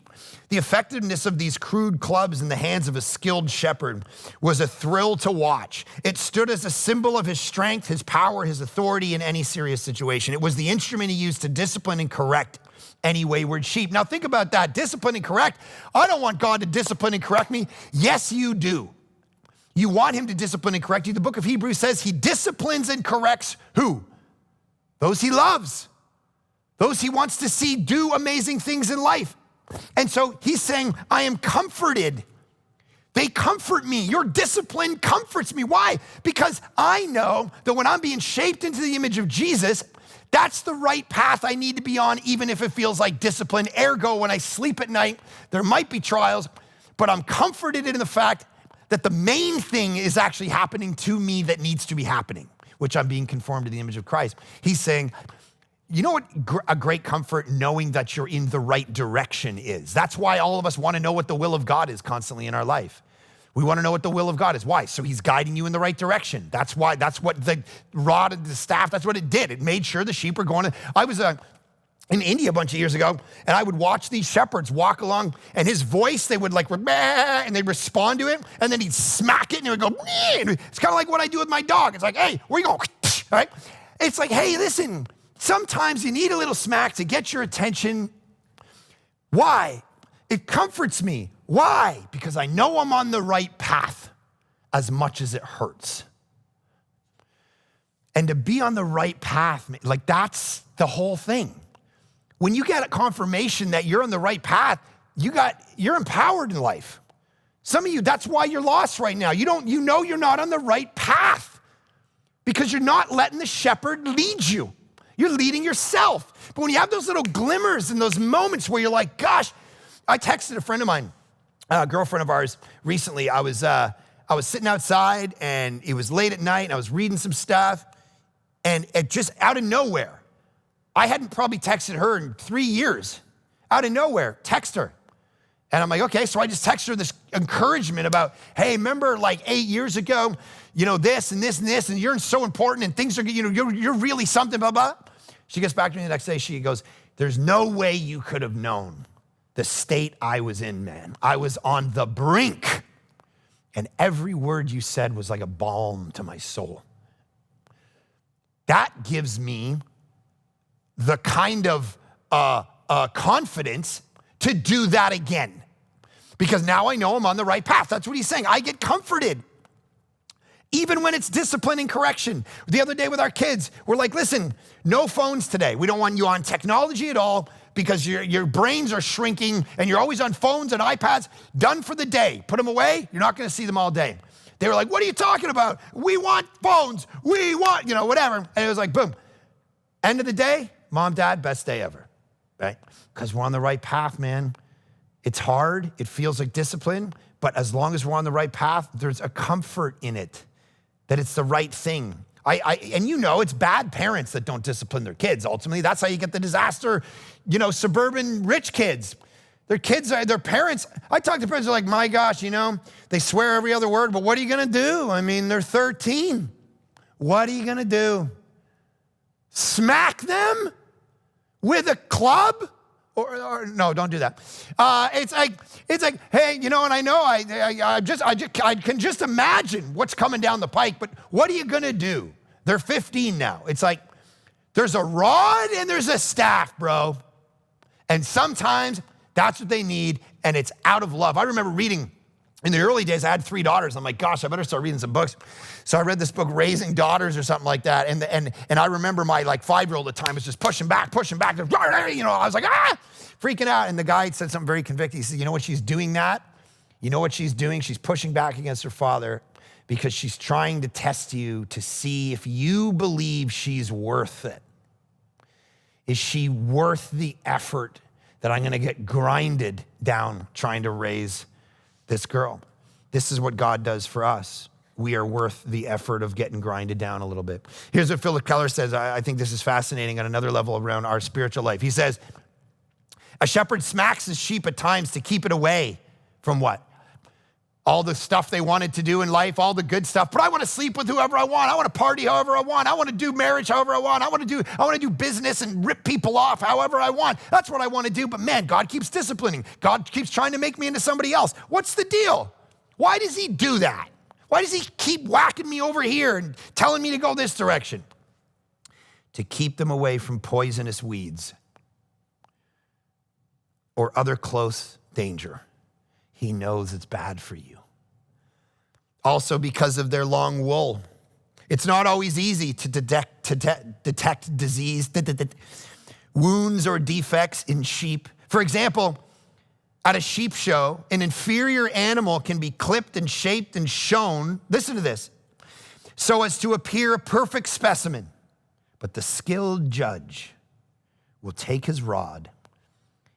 The effectiveness of these crude clubs in the hands of a skilled shepherd was a thrill to watch. It stood as a symbol of his strength, his power, his authority in any serious situation. It was the instrument he used to discipline and correct any wayward sheep. Now think about that, discipline and correct. I don't want God to discipline and correct me. Yes, you do. You want him to discipline and correct you. The book of Hebrews says he disciplines and corrects who? Those he loves. Those he wants to see do amazing things in life. And so he's saying, I am comforted. They comfort me. Your discipline comforts me. Why? Because I know that when I'm being shaped into the image of Jesus, that's the right path I need to be on, even if it feels like discipline. Ergo, when I sleep at night, there might be trials, but I'm comforted in the fact that the main thing is actually happening to me that needs to be happening, which I'm being conformed to the image of Christ. He's saying, you know what a great comfort knowing that you're in the right direction is? That's why all of us want to know what the will of God is constantly in our life. We want to know what the will of God is. Why? So he's guiding you in the right direction. That's why, that's what the rod and the staff, that's what it did. It made sure the sheep were going. I was in India a bunch of years ago, and I would watch these shepherds walk along, and his voice, they would like, and they'd respond to it, and then he'd smack it, and it would go, it's kind of like what I do with my dog. It's like, hey, where you going? Right? It's like, hey, listen, sometimes you need a little smack to get your attention. Why? It comforts me. Why? Because I know I'm on the right path as much as it hurts. And to be on the right path, like that's the whole thing. When you get a confirmation that you're on the right path, you're empowered in life. Some of you, that's why you're lost right now. You know you're not on the right path because you're not letting the shepherd lead you. You're leading yourself. But when you have those little glimmers and those moments where you're like, gosh, I texted a friend of mine, a girlfriend of ours recently. I was sitting outside and it was late at night and I was reading some stuff and it just out of nowhere, I hadn't probably texted her in 3 years. Out of nowhere, text her. And I'm like, okay, so I just text her this encouragement about, hey, remember like 8 years ago, this and this and this, and you're so important and things are, you're really something, blah, blah. She gets back to me the next day, she goes, there's no way you could have known the state I was in, man. I was on the brink. And every word you said was like a balm to my soul. That gives me the kind of confidence to do that again. Because now I know I'm on the right path. That's what he's saying. I get comforted. Even when it's discipline and correction. The other day with our kids, we're like, listen, no phones today. We don't want you on technology at all because your brains are shrinking and you're always on phones and iPads. Done for the day. Put them away. You're not going to see them all day. They were like, what are you talking about? We want phones. We want, whatever. And it was like, boom. End of the day, mom, dad, best day ever, right? Because we're on the right path, man. It's hard. It feels like discipline. But as long as we're on the right path, there's a comfort in it that it's the right thing. And it's bad parents that don't discipline their kids. Ultimately, that's how you get the disaster, suburban rich kids. Their parents, I talk to parents who are like, my gosh, they swear every other word, but what are you gonna do? I mean, they're 13. What are you gonna do? Smack them with a club? Or no, don't do that. It's like, hey, and I know I can just imagine what's coming down the pike, but what are you gonna do? They're 15 now. It's like, there's a rod and there's a staff, bro. And sometimes that's what they need, and it's out of love. I remember reading, in the early days, I had 3 daughters. I'm like, gosh, I better start reading some books. So I read this book, Raising Daughters or something like that. And I remember my 5-year-old at the time was just pushing back. I was like, freaking out. And the guy said something very convicting. He said, you know what she's doing that? You know what she's doing? She's pushing back against her father because she's trying to test you to see if you believe she's worth it. Is she worth the effort that I'm gonna get grinded down trying to raise this girl? This is what God does for us. We are worth the effort of getting grinded down a little bit. Here's what Philip Keller says. I think this is fascinating on another level around our spiritual life. He says, a shepherd smacks his sheep at times to keep it away from what? All the stuff they wanted to do in life, all the good stuff. But I want to sleep with whoever I want. I want to party however I want. I want to do marriage however I want. I want to do business and rip people off however I want. That's what I want to do. But man, God keeps disciplining. God keeps trying to make me into somebody else. What's the deal? Why does he do that? Why does he keep whacking me over here and telling me to go this direction? To keep them away from poisonous weeds or other close danger. He knows it's bad for you. Also because of their long wool. It's not always easy to detect disease, wounds or defects in sheep. For example, at a sheep show, an inferior animal can be clipped and shaped and shown, listen to this, so as to appear a perfect specimen. But the skilled judge will take his rod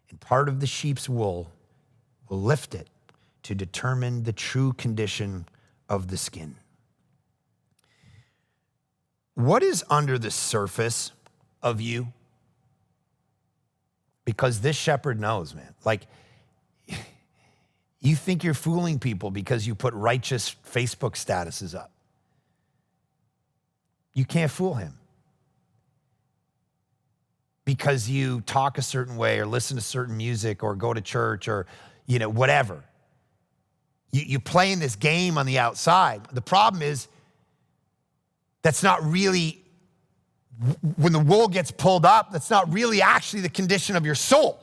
and part of the sheep's wool will lift it to determine the true condition of the skin. What is under the surface of you? Because this shepherd knows, man. Like, you think you're fooling people because you put righteous Facebook statuses up. You can't fool him. Because you talk a certain way or listen to certain music or go to church or, whatever. You play in this game on the outside. The problem is that's not really, when the wool gets pulled up, that's not really actually the condition of your soul.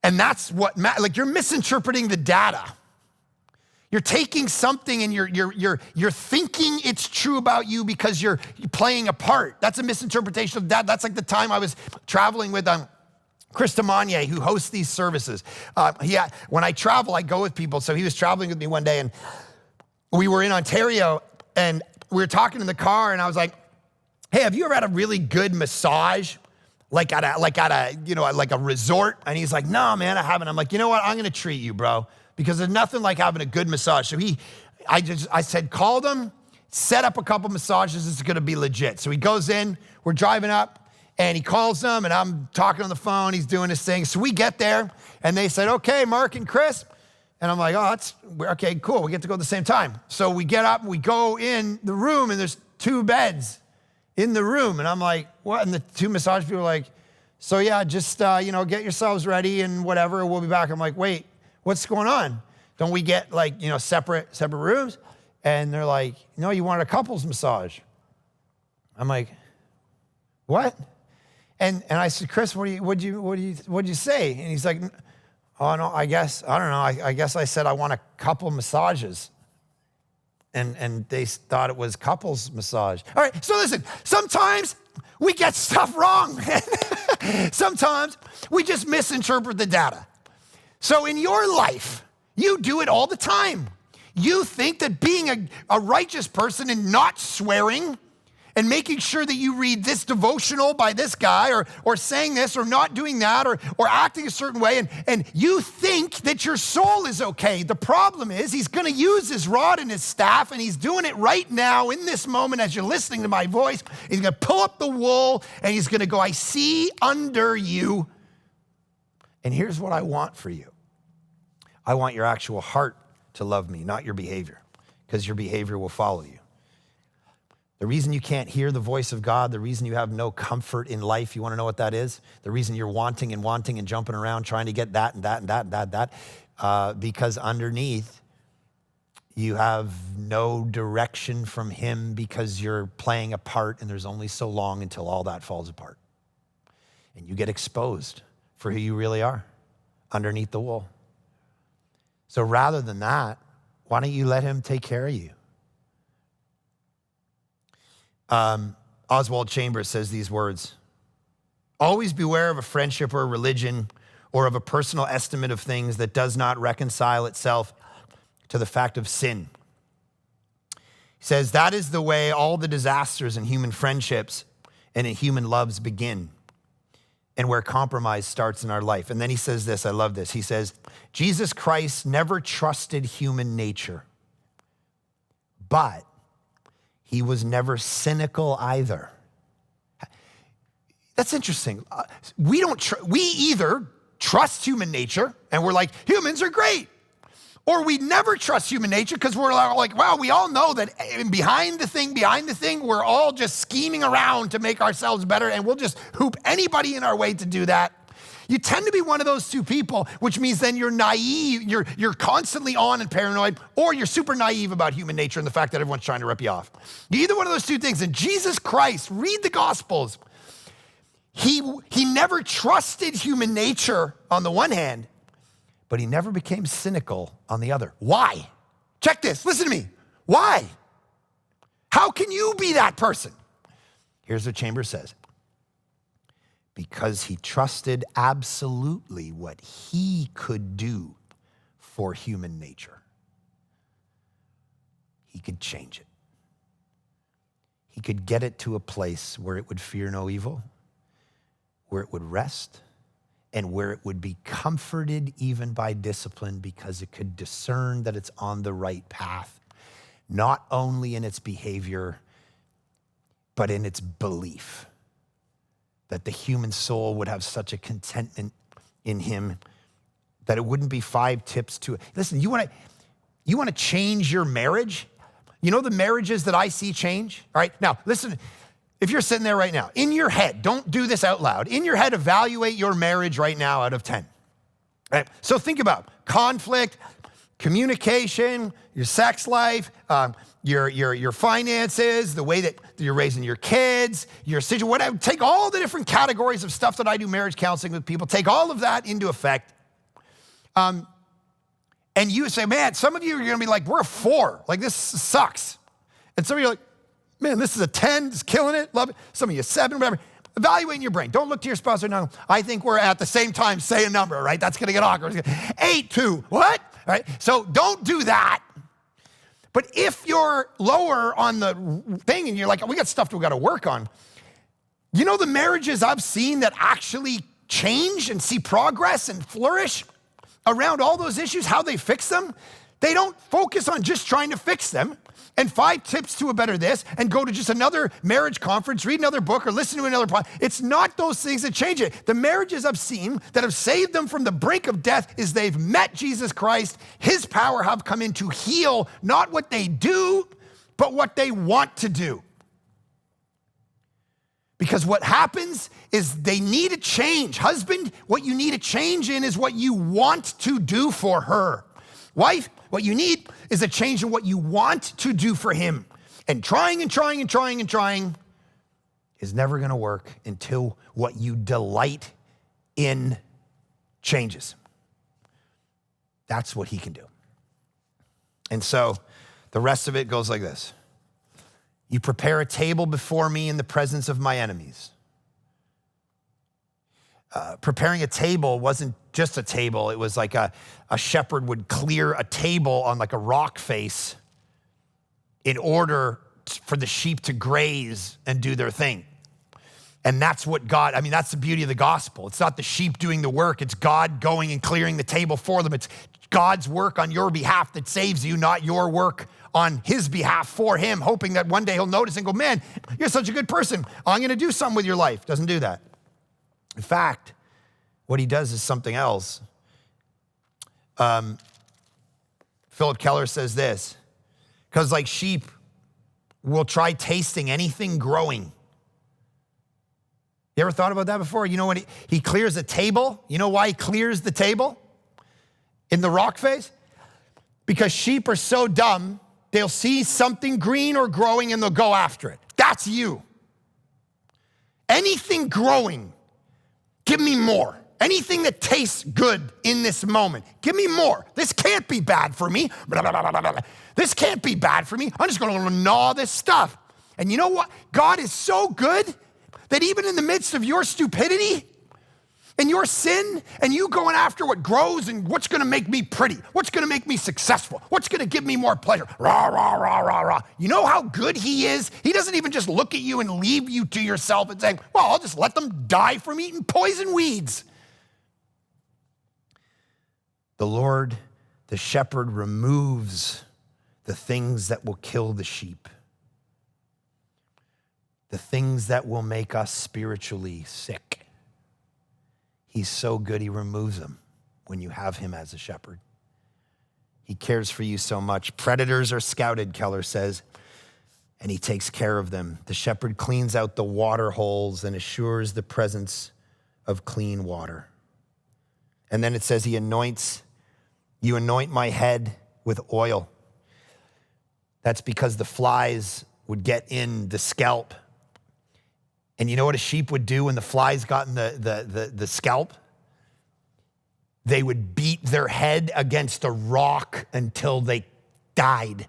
And that's what, you're misinterpreting the data. You're taking something and you're thinking it's true about you because you're playing a part. That's a misinterpretation of that. That's like the time I was traveling with Chris Demonier, who hosts these services. When I travel, I go with people. So he was traveling with me one day and we were in Ontario and we were talking in the car and I was like, hey, have you ever had a really good massage? Like at a resort? And he's like, no, man, I haven't. I'm like, you know what? I'm gonna treat you, bro. Because there's nothing like having a good massage. So I said, call them, set up a couple massages. It's gonna be legit. So he goes in, we're driving up and he calls them and I'm talking on the phone. He's doing his thing. So we get there and they said, okay, Mark and Chris. And I'm like, okay, cool. We get to go at the same time. So we get up and we go in the room and there's 2 beds in the room. And I'm like, what? And the 2 massage people are like, so yeah, just, get yourselves ready and whatever. We'll be back. I'm like, wait, what's going on? Don't we get separate rooms? And they're like, no, you wanted a couples massage. I'm like, what? And I said, Chris, what'd you say? And he's like, oh no, I guess I said I want a couple massages. And they thought it was couples massage. All right, so listen, sometimes we get stuff wrong. Sometimes we just misinterpret the data. So in your life, you do it all the time. You think that being a righteous person and not swearing and making sure that you read this devotional by this guy or saying this or not doing that or acting a certain way and you think that your soul is okay. The problem is he's gonna use his rod and his staff and he's doing it right now in this moment as you're listening to my voice. He's gonna pull up the wool and he's gonna go, I see under you. And here's what I want for you. I want your actual heart to love me, not your behavior, because your behavior will follow you. The reason you can't hear the voice of God, the reason you have no comfort in life, you wanna know what that is? The reason you're wanting and jumping around trying to get that and that and that and that, because underneath you have no direction from him because you're playing a part and there's only so long until all that falls apart. And you get exposed for who you really are underneath the wool. So rather than that, why don't you let him take care of you? Oswald Chambers says these words, always beware of a friendship or a religion or of a personal estimate of things that does not reconcile itself to the fact of sin. He says that is the way all the disasters in human friendships and human loves begin, and where compromise starts in our life. And then he says this, I love this. He says, Jesus Christ never trusted human nature, but he was never cynical either. That's interesting. We either trust human nature and we're like, humans are great. Or we never trust human nature because we're like, wow, we all know that behind the thing, we're all just scheming around to make ourselves better, and we'll just hoop anybody in our way to do that. You tend to be one of those two people, which means then you're naive, you're constantly on and paranoid, or you're super naive about human nature and the fact that everyone's trying to rip you off. You're either one of those two things. And Jesus Christ, read the Gospels. He never trusted human nature on the one hand, but he never became cynical on the other. Why? Check this, listen to me. Why? How can you be that person? Here's what Chambers says. Because he trusted absolutely what he could do for human nature. He could change it. He could get it to a place where it would fear no evil, where it would rest, and where it would be comforted even by discipline because it could discern that it's on the right path, not only in its behavior, but in its belief that the human soul would have such a contentment in him that it wouldn't be 5 tips to it. Listen, you want to change your marriage? You know the marriages that I see change? All right, now listen. If you're sitting there right now, in your head, don't do this out loud. In your head, evaluate your marriage right now out of 10. Right? So think about conflict, communication, your sex life, your finances, the way that you're raising your kids, your situation, whatever. Take all the different categories of stuff that I do marriage counseling with people. Take all of that into effect. And you say, man, some of you are going to be like, we're a 4. Like, this sucks. And some of you are like, man, this is a 10, it's killing it, love it. Some of you 7, whatever. Evaluate in your brain. Don't look to your spouse right now. I think we're at the same time, say a number, right? That's gonna get awkward. 8, 2, what? All right, so don't do that. But if you're lower on the thing and you're like, we got stuff we gotta work on. You know the marriages I've seen that actually change and see progress and flourish around all those issues, how they fix them? They don't focus on just trying to fix them and 5 tips to a better this and go to just another marriage conference, read another book or listen to another podcast. It's not those things that change it. The marriages I've seen that have saved them from the brink of death is they've met Jesus Christ. His power have come in to heal not what they do, but what they want to do. Because what happens is they need a change. Husband, what you need a change in is what you want to do for her. Wife, what you need is a change in what you want to do for him. And trying is never gonna work until what you delight in changes. That's what he can do. And so the rest of it goes like this. You prepare a table before me in the presence of my enemies. Preparing a table wasn't just a table. It was like a shepherd would clear a table on like a rock face in order for the sheep to graze and do their thing. And that's what God, that's the beauty of the gospel. It's not the sheep doing the work. It's God going and clearing the table for them. It's God's work on your behalf that saves you, not your work on his behalf for him, hoping that one day he'll notice and go, man, you're such a good person. I'm going to do something with your life. Doesn't do that. In fact, what he does is something else. Philip Keller says this, because like sheep will try tasting anything growing. You ever thought about that before? You know when he clears a table? You know why he clears the table in the rock face? Because sheep are so dumb, they'll see something green or growing and they'll go after it. That's you. Anything growing, give me more. Anything that tastes good in this moment, give me more. This can't be bad for me. This can't be bad for me. I'm just gonna gnaw this stuff. And you know what? God is so good that even in the midst of your stupidity, And your sin and you going after what grows and what's gonna make me pretty, what's gonna make me successful, what's gonna give me more pleasure, rah, rah, rah, rah, rah. You know how good he is? He doesn't even just look at you and leave you to yourself and say, well, I'll just let them die from eating poison weeds. The Lord, the shepherd, removes the things that will kill the sheep, the things that will make us spiritually sick. He's so good, he removes them when you have him as a shepherd. He cares for you so much. Predators are scouted, Keller says, and he takes care of them. The shepherd cleans out the water holes and assures the presence of clean water. And then it says you anoint my head with oil. That's because the flies would get in the scalp. And you know what a sheep would do when the flies got in the scalp? They would beat their head against a rock until they died.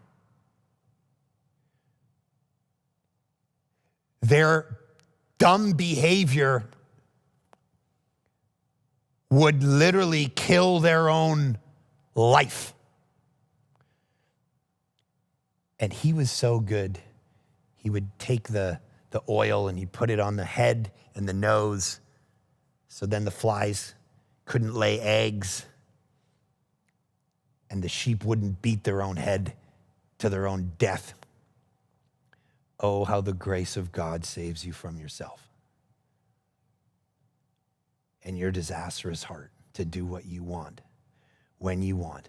Their dumb behavior would literally kill their own life. And he was so good, he would take the oil and he'd put it on the head and the nose, so then the flies couldn't lay eggs and the sheep wouldn't beat their own head to their own death. Oh, how the grace of God saves you from yourself and your disastrous heart to do what you want, when you want.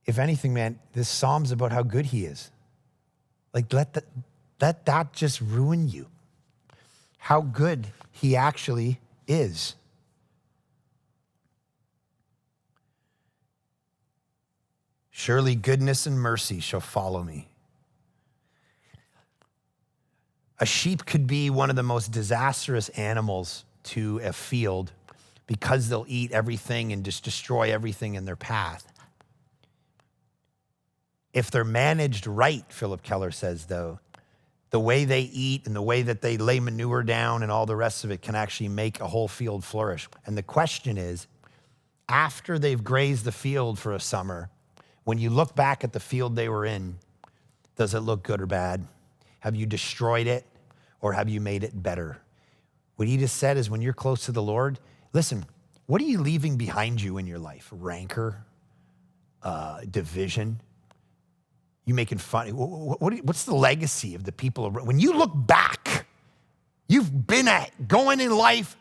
If anything, man, this psalm's about how good he is. Like, let that just ruin you. How good he actually is. Surely goodness and mercy shall follow me. A sheep could be one of the most disastrous animals to a field because they'll eat everything and just destroy everything in their path. If they're managed right, Philip Keller says, though, the way they eat and the way that they lay manure down and all the rest of it can actually make a whole field flourish. And the question is, after they've grazed the field for a summer, when you look back at the field they were in, does it look good or bad? Have you destroyed it or have you made it better? What he just said is when you're close to the Lord, listen, what are you leaving behind you in your life? Rancor, division? You making fun? What's the legacy of the people? When you look back, you've been going in life,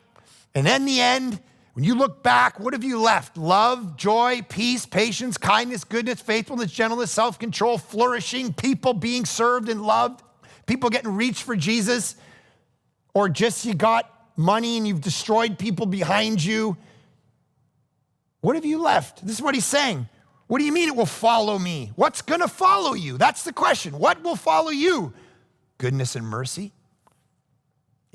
and in the end, when you look back, what have you left? Love, joy, peace, patience, kindness, goodness, faithfulness, gentleness, self-control, flourishing, people being served and loved, people getting reached for Jesus, or just you got money and you've destroyed people behind you. What have you left? This is what he's saying. What do you mean it will follow me? What's going to follow you? That's the question. What will follow you? Goodness and mercy?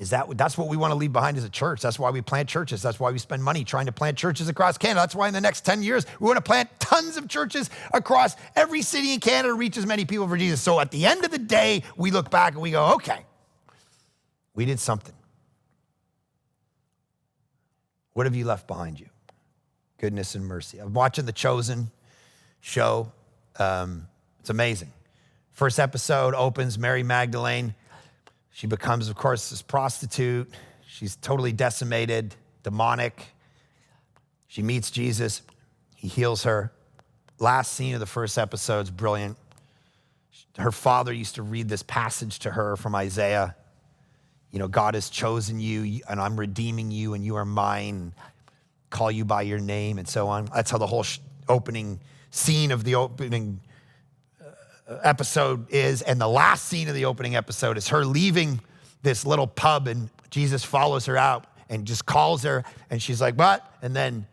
That's what we want to leave behind as a church. That's why we plant churches. That's why we spend money trying to plant churches across Canada. That's why in the next 10 years, we want to plant tons of churches across every city in Canada to reach as many people for Jesus. So at the end of the day, we look back and we go, okay, we did something. What have you left behind you? Goodness and mercy. I'm watching The Chosen show. It's amazing. First episode opens, Mary Magdalene. She becomes, of course, this prostitute. She's totally decimated, demonic. She meets Jesus. He heals her. Last scene of the first episode is brilliant. Her father used to read this passage to her from Isaiah. You know, God has chosen you, and I'm redeeming you, and you are mine. Call you by your name, and so on. That's how the whole opening scene of the opening episode is, and the last scene of the opening episode is her leaving this little pub, and Jesus follows her out and just calls her, and she's like, what? And then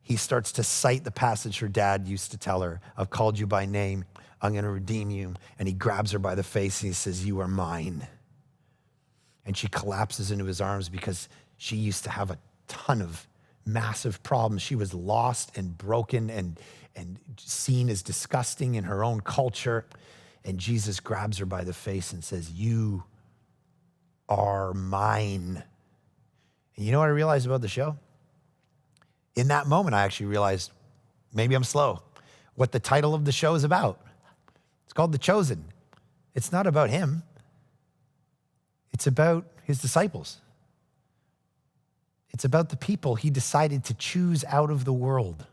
he starts to cite the passage her dad used to tell her, I've called you by name, I'm gonna redeem you, and he grabs her by the face and he says, you are mine. And she collapses into his arms because she used to have a ton of massive problems. She was lost and broken and seen as disgusting in her own culture. And Jesus grabs her by the face and says, you are mine. And you know what I realized about the show? In that moment, I actually realized, maybe I'm slow, what the title of the show is about. It's called The Chosen. It's not about him. It's about his disciples. It's about the people he decided to choose out of the world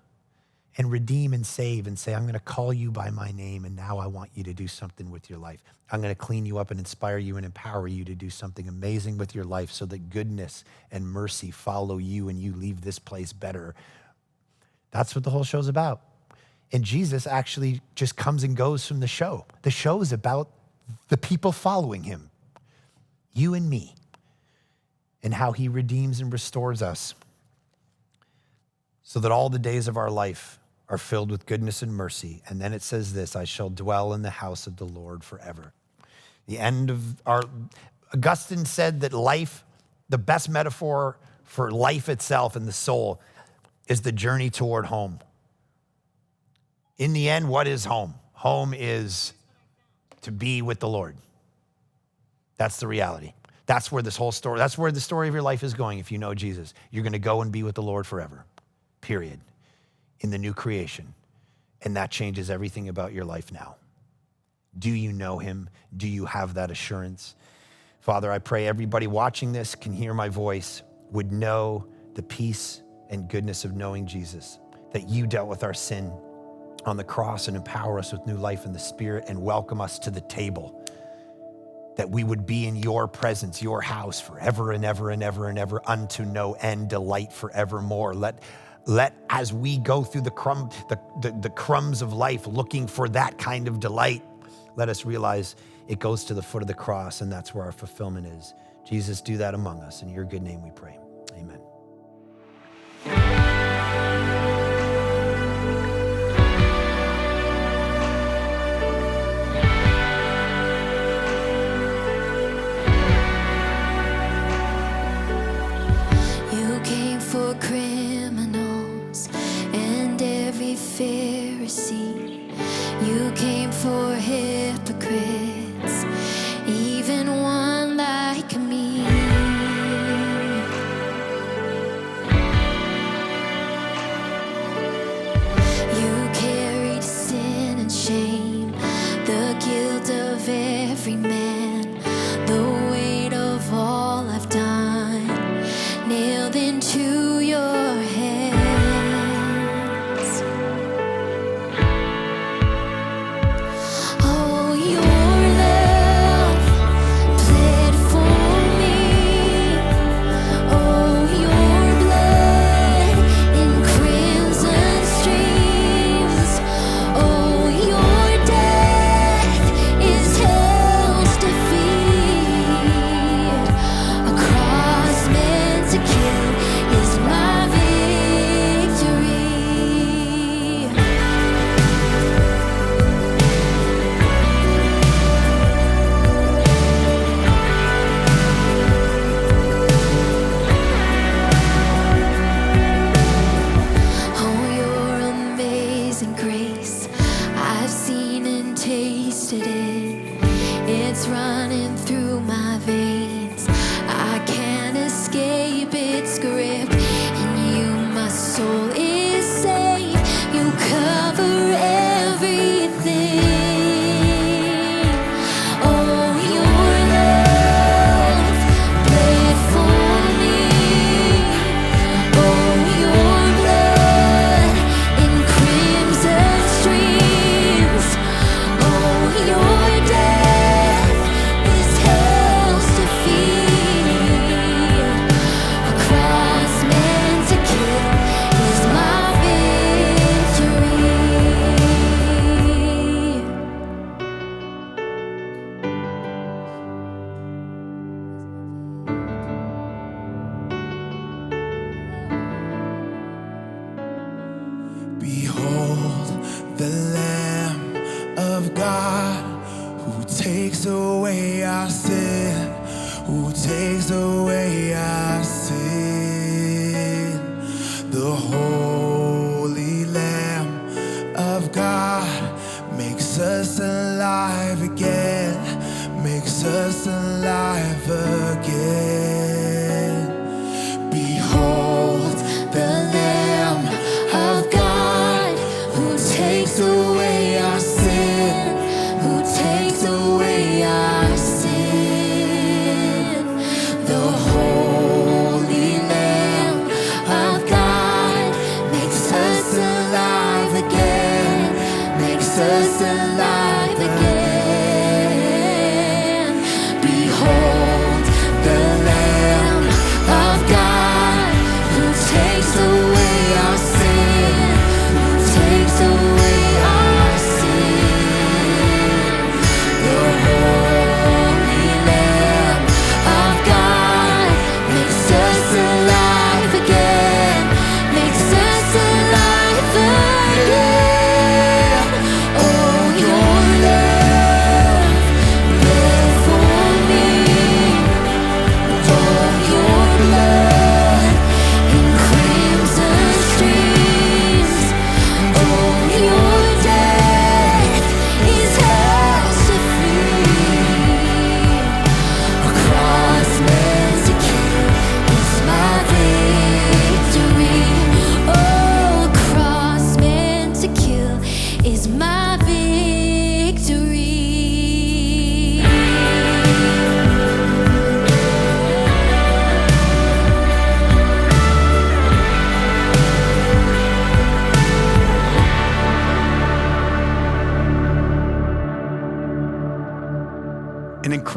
and redeem and save and say, I'm going to call you by my name, and now I want you to do something with your life. I'm going to clean you up and inspire you and empower you to do something amazing with your life so that goodness and mercy follow you and you leave this place better. That's what the whole show's about. And Jesus actually just comes and goes from the show. The show is about the people following him, you and me, and how he redeems and restores us so that all the days of our life are filled with goodness and mercy. And then it says this, I shall dwell in the house of the Lord forever. The end of Augustine said that life, the best metaphor for life itself and the soul is the journey toward home. In the end, what is home? Home is to be with the Lord. That's the reality. That's where this whole story, that's where the story of your life is going if you know Jesus. You're going to go and be with the Lord forever, period, in the new creation. And that changes everything about your life now. Do you know him? Do you have that assurance? Father, I pray everybody watching this can hear my voice, would know the peace and goodness of knowing Jesus, that you dealt with our sin on the cross and empower us with new life in the Spirit and welcome us to the table, that we would be in your presence, your house forever and ever and ever and ever unto no end, delight forevermore. Let as we go through the crumbs of life looking for that kind of delight, let us realize it goes to the foot of the cross, and that's where our fulfillment is. Jesus, do that among us. In your good name we pray. Amen. You came for criminals and every Pharisee. You came for hypocrites, even one like me. You carried sin and shame, the guilt of every man, the weight of all I've done, nailed into your hands. Oh, your love bled for me. Oh, your blood in crimson streams. Oh, your death is hell's defeat. A cross meant to kill is my victory. Oh, your amazing grace, I've seen and tasted it. It's running through my veins. I can't escape its grip. In you, my soul is safe. You cover everything. Oh, your love bled for me. Oh, your blood in crimson streams. Oh, your death is hell's defeat. A cross meant to kill is my victory. Behold the Lamb of God who takes away our sin, who takes away our sin. The Holy Lamb of God makes us alive again, makes us alive again.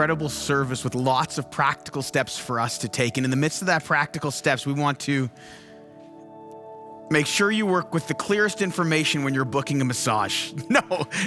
incredible service with lots of practical steps for us to take. And in the midst of that practical steps, we want to make sure you work with the clearest information when you're booking a massage. No,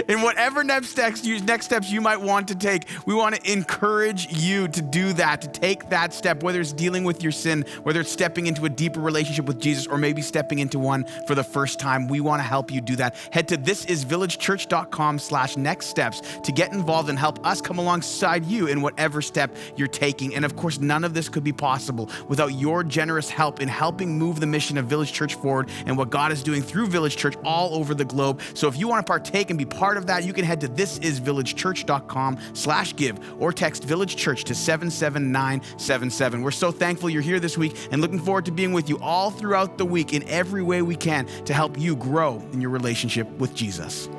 in whatever next steps you might want to take, we want to encourage you to do that, to take that step, whether it's dealing with your sin, whether it's stepping into a deeper relationship with Jesus, or maybe stepping into one for the first time. We want to help you do that. Head to thisisvillagechurch.com/next-steps to get involved and help us come alongside you in whatever step you're taking. And of course, none of this could be possible without your generous help in helping move the mission of Village Church forward and what God is doing through Village Church all over the globe. So if you want to partake and be part of that, you can head to thisisvillagechurch.com/give or text Village Church to 77977. We're so thankful you're here this week and looking forward to being with you all throughout the week in every way we can to help you grow in your relationship with Jesus.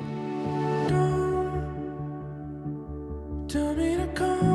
Tell me to come.